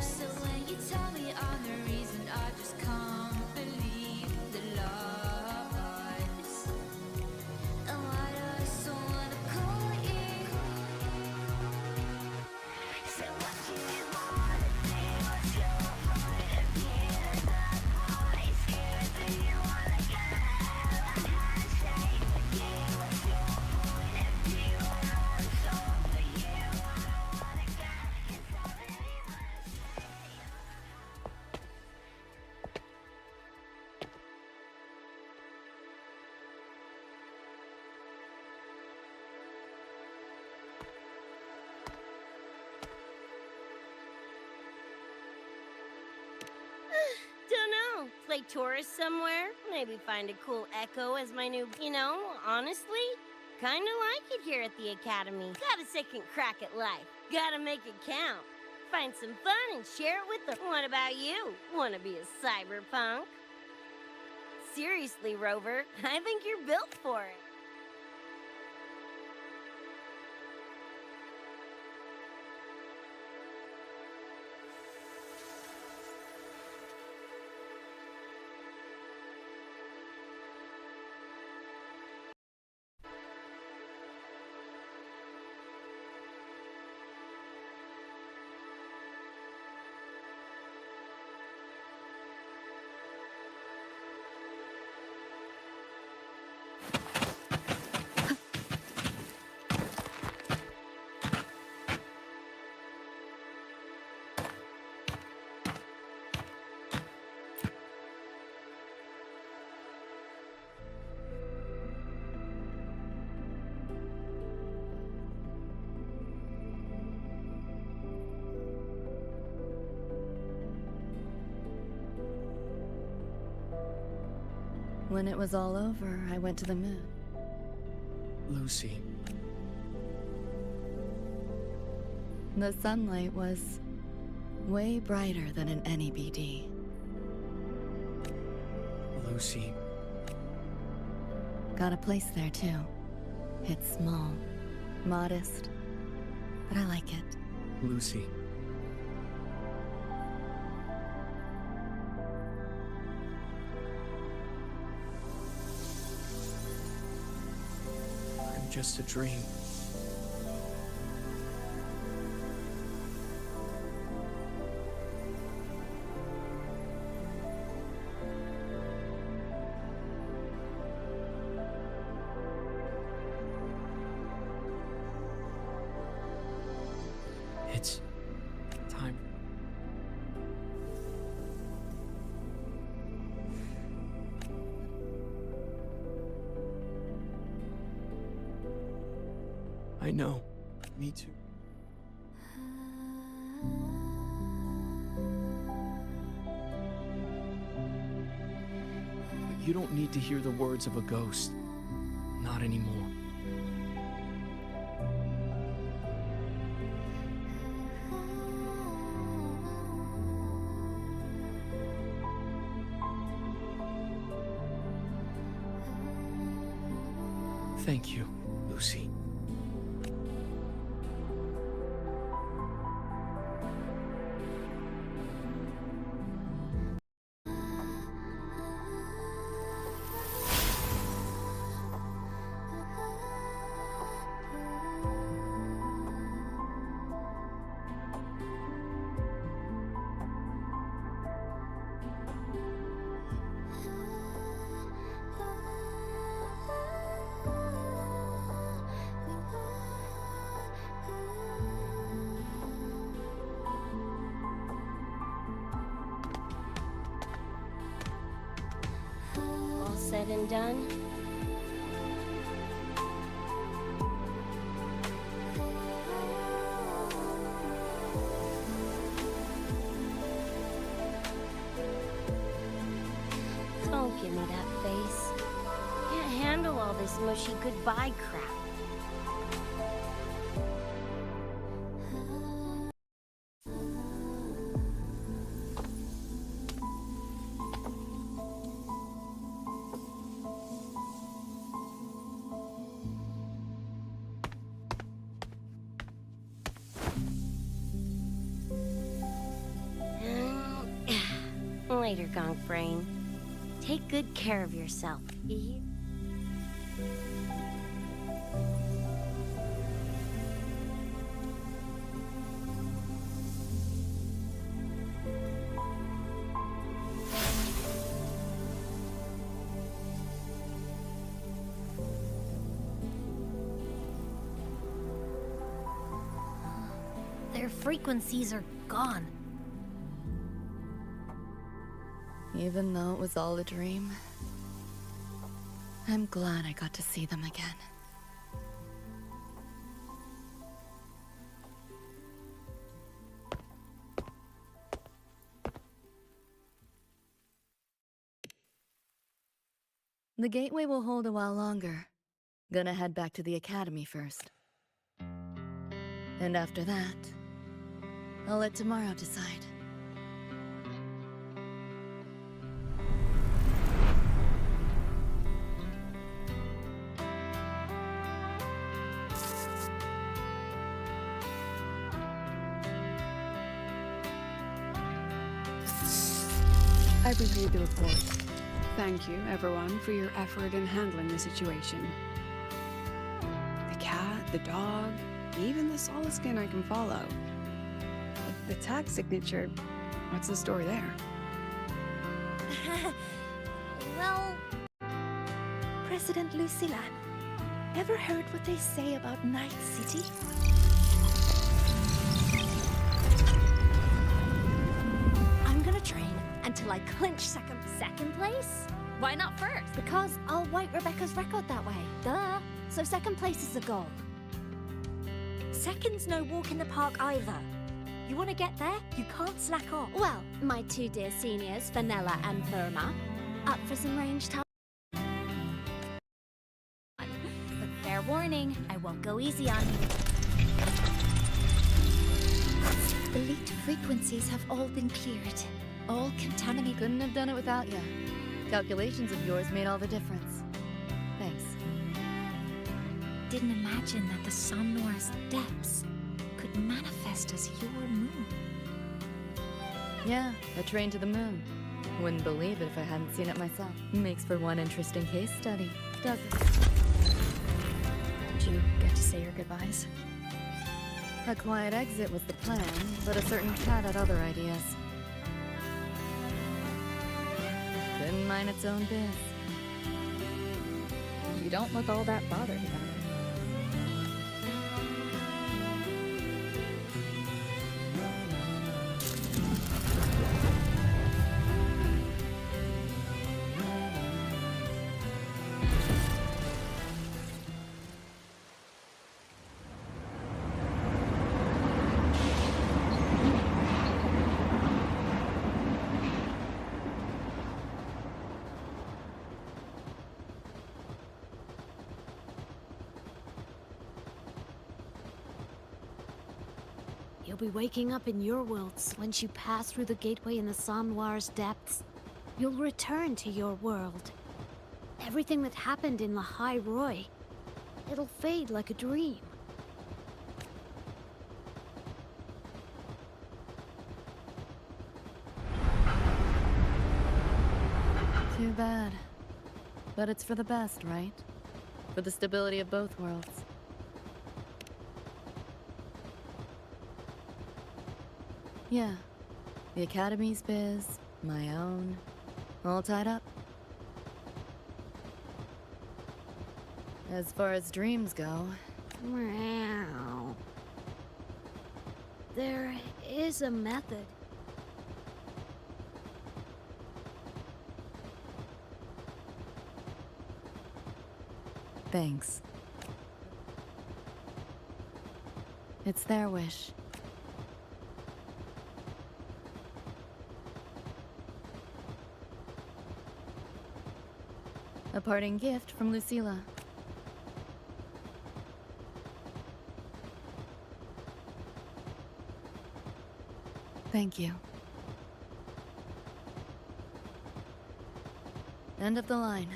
So when you tell me I'm the reason, I just can't believe the lies. And why do I so wanna call you? So what you wanna do, what's your point of view? That boy scared, do you wanna get a handshake with you? What's your point of view? I was over you, I don't wanna get Dunno. Play tourist somewhere? Maybe find a cool Echo as my new... honestly, kinda like it here at the Academy. Got a second crack at life. Gotta make it count. Find some fun and share it with them. What about you? Wanna be a cyberpunk? Seriously, Rover, I think you're built for it. When it was all over, I went to the moon. Lucy. The sunlight was way brighter than in any BD. Lucy. Got a place there too. It's small, modest, but I like it. Lucy. I'm just a dream. It's time. I know. Me too. You don't need to hear the words of a ghost. Not anymore. Thank you, Lucy. All said and done? Don't give me that face. Can't handle all this mushy goodbye crap. Later, Gong Brain. Take good care of yourself. You hear? Their frequencies are gone. Even though it was all a dream, I'm glad I got to see them again. The gateway will hold a while longer. Gonna head back to the academy first. And after that, I'll let tomorrow decide. I've reviewed the report. Thank you, everyone, for your effort in handling the situation. The cat, the dog, even the solid skin I can follow. The tag signature, what's the story there? Well... President Lucilla, ever heard what they say about Night City? I'm gonna train until I clinch second place? Why not first? Because I'll wipe Rebecca's record that way. Duh. So second place is the goal. Second's no walk in the park either. You want to get there? You can't slack off. Well, my two dear seniors, Vanilla and Verma, up for some range time. But fair warning, I won't go easy on you. Elite frequencies have all been cleared. All contaminated. Couldn't have done it without you. Calculations of yours made all the difference. Thanks. Didn't imagine that the Somnoir's depths could manifest as your moon. Yeah, a train to the moon. Wouldn't believe it if I hadn't seen it myself. Makes for one interesting case study, doesn't it? Did you get to say your goodbyes? A quiet exit was the plan, but a certain cat had other ideas. Couldn't mind its own biz. You don't look all that bothered about it. You'll be waking up in your worlds once you pass through the gateway in the Somnoir's depths. You'll return to your world. Everything that happened in the High Roy, it'll fade like a dream. Too bad. But it's for the best, right? For the stability of both worlds. Yeah. The Academy's biz, my own, all tied up. As far as dreams go... Meow. There is a method. Thanks. It's their wish. A parting gift from Lucilla. Thank you. End of the line.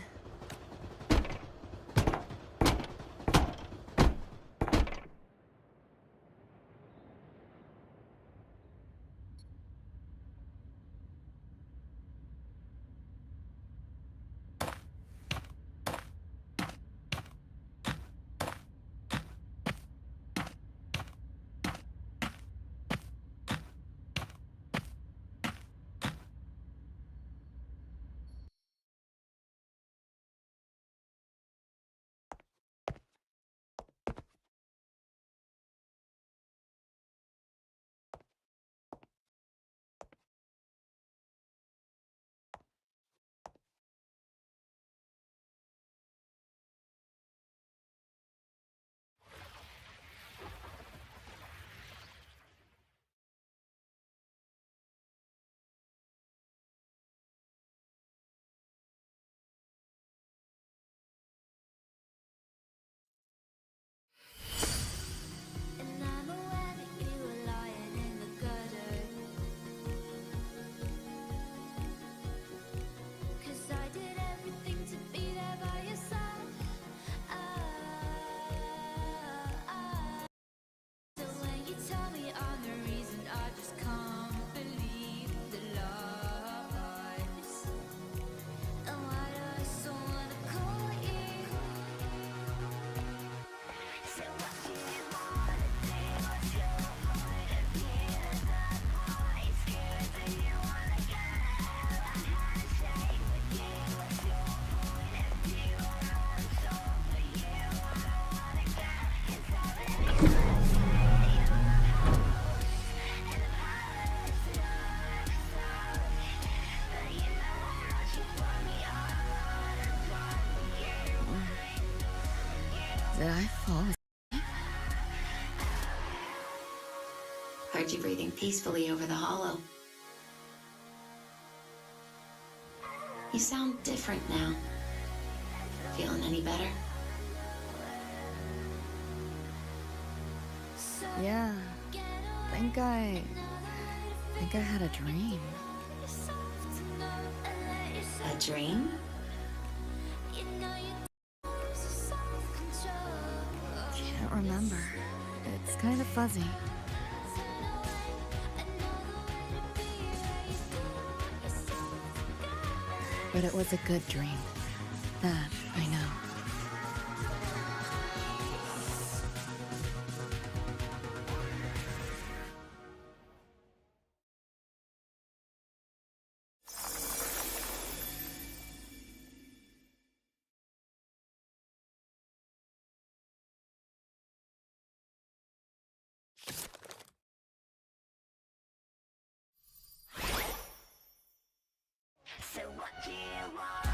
And I'm aware that you were lying in the gutter. 'Cause I did everything to be there by your side. So when you tell me I'm the reason, I just can't believe the lies. And why do I so wanna call you? So what do you wanna do? What's your point of view? That point scared that you wanna get out. I had a shake with you. What's your point of view? I know it's all for you. I don't wanna get inside of you. Did I fall asleep? Heard you breathing peacefully over the hollow. You sound different now. Feeling any better? Yeah. Think I had a dream. A dream? Can't remember. It's kind of fuzzy. But it was a good dream. That I know. So what do you want?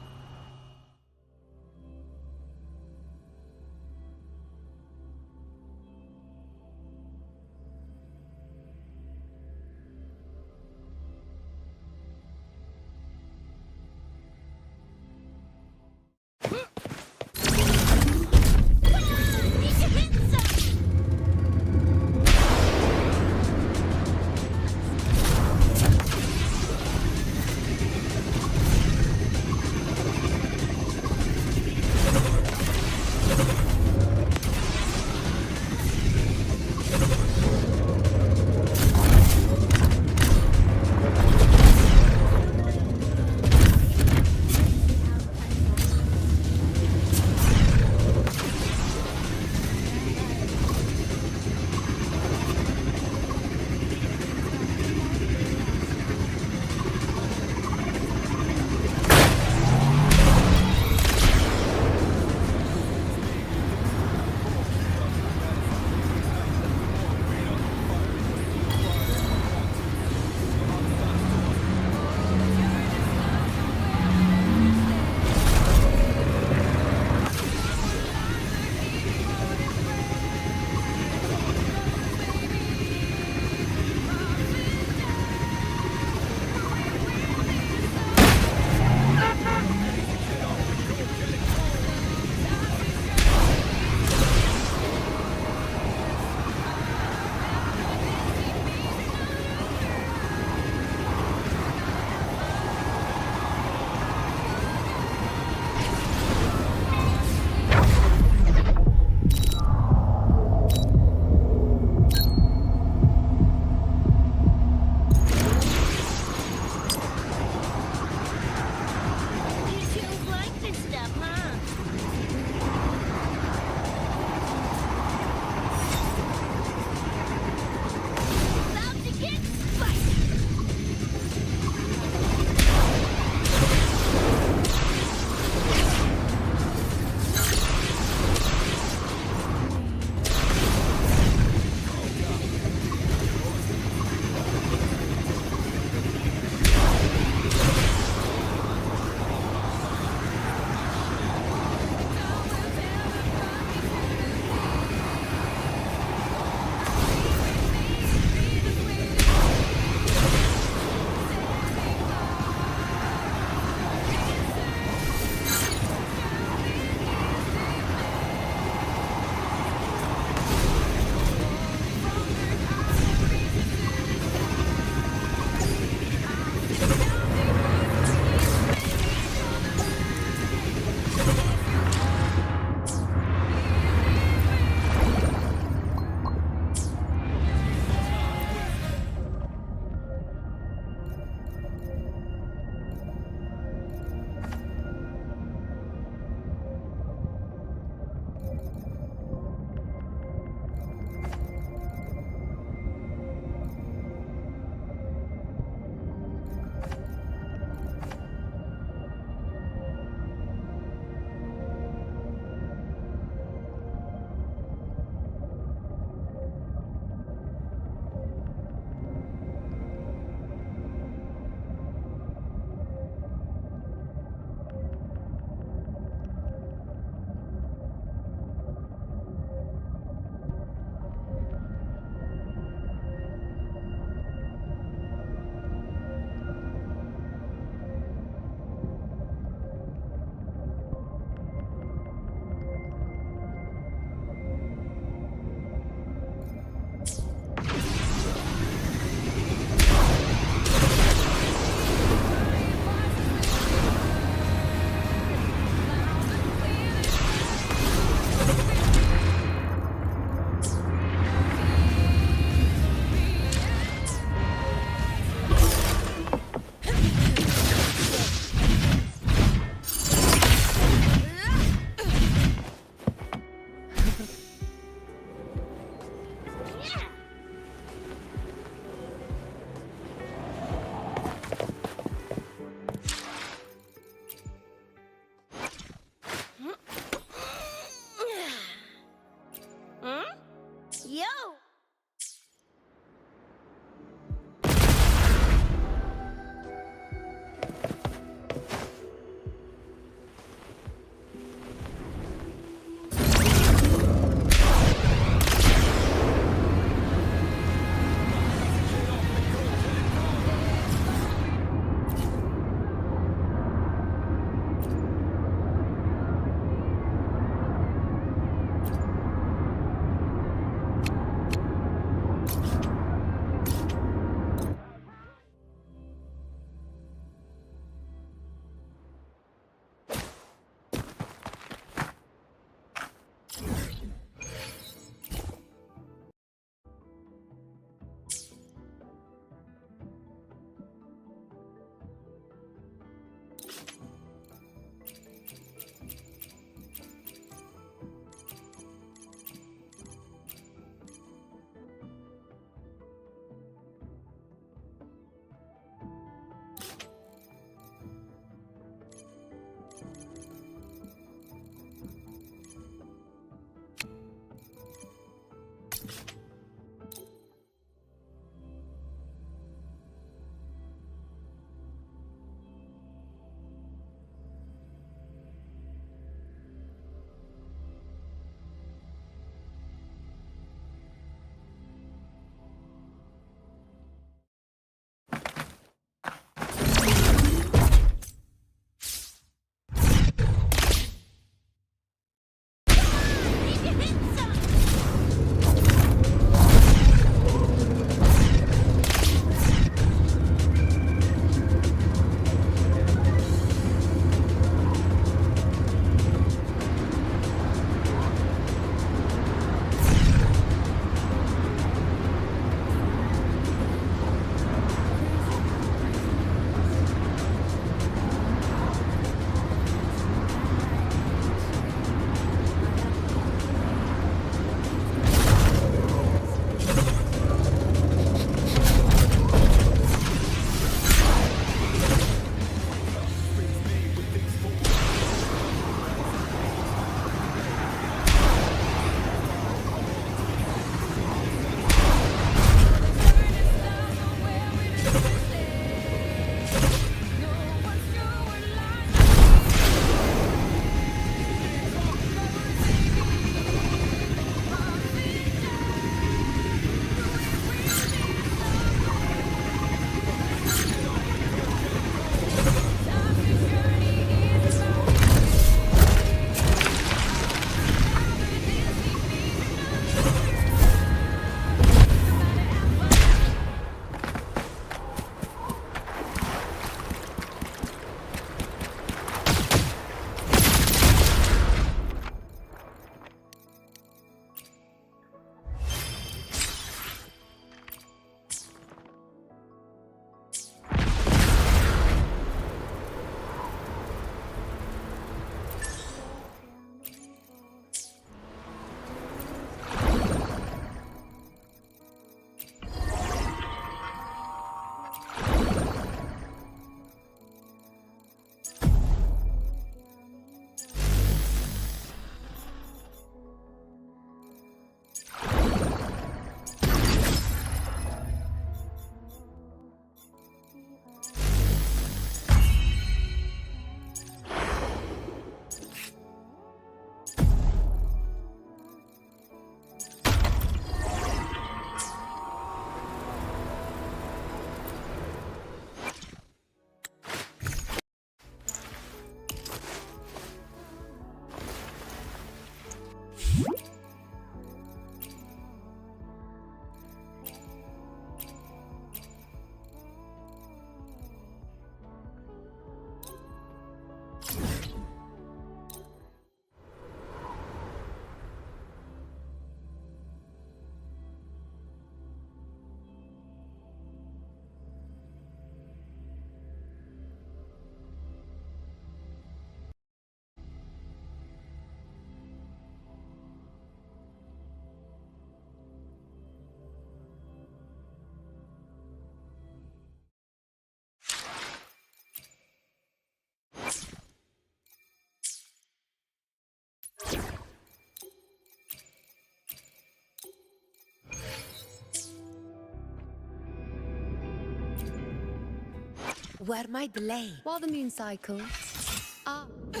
Where my blade? While the moon cycles. Leave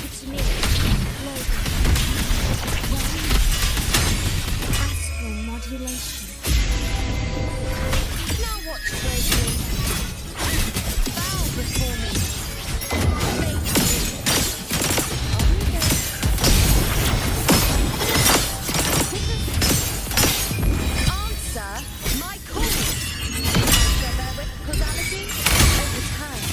it to me. Astral modulation. Now watch breaking. Bow before me. Make answer my call. Answer there with causality over time.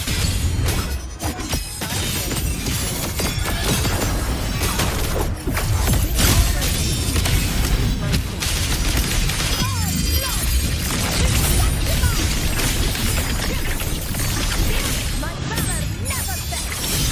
My valor never bends.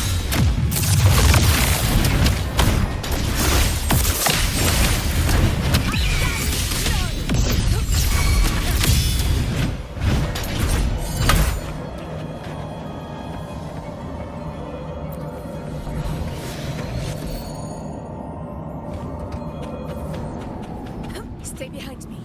Stay behind me.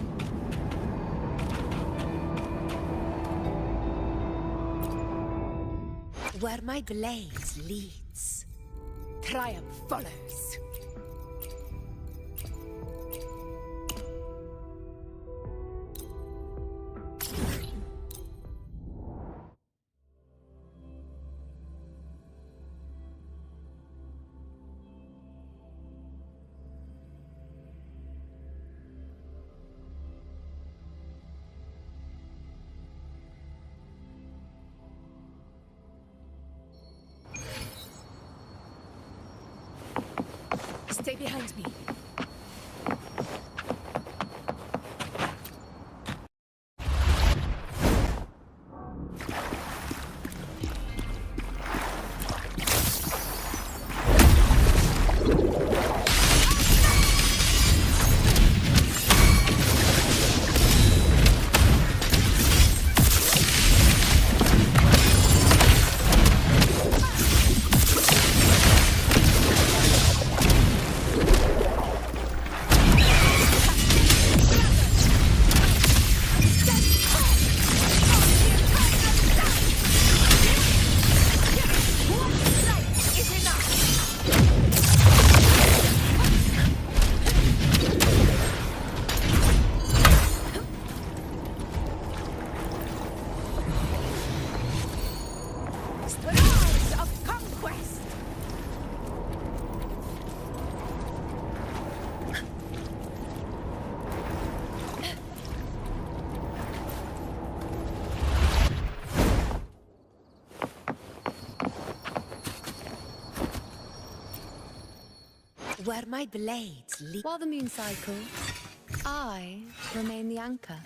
Where my blade leads, triumph follows. Stay behind me. Stars of conquest. Where my blades lead. While the moon cycles, I remain the anchor.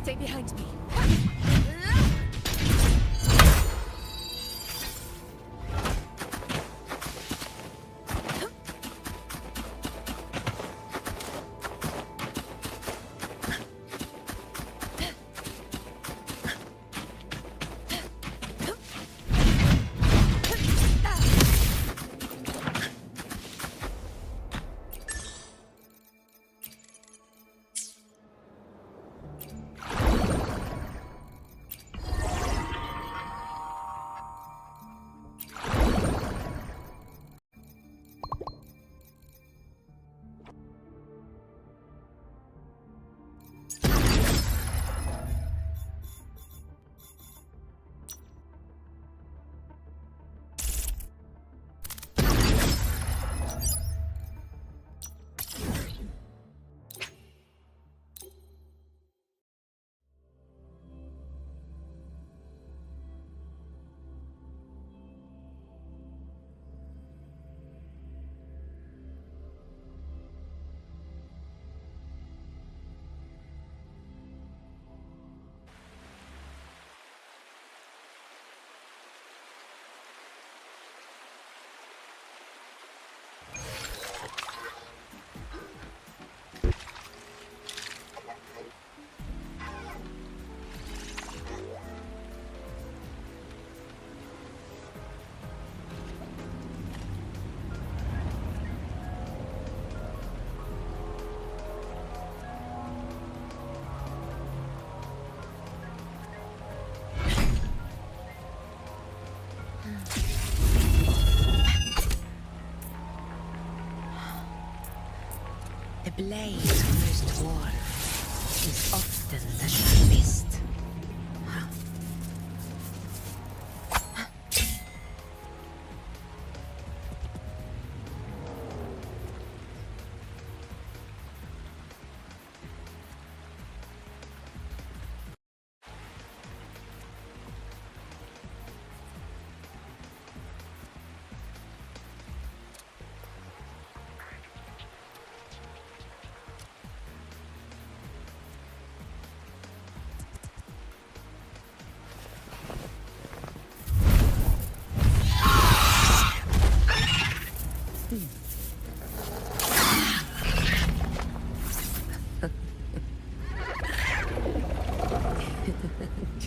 Stay behind me. The blade most worn is often the sharpest.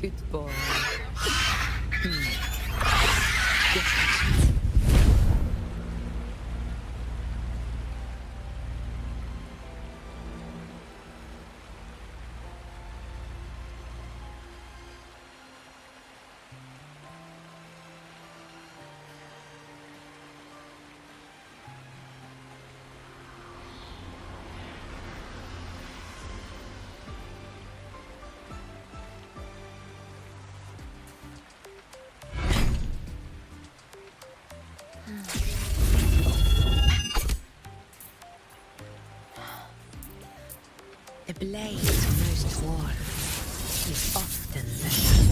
Good boy. The blade most worn is often the sharpest.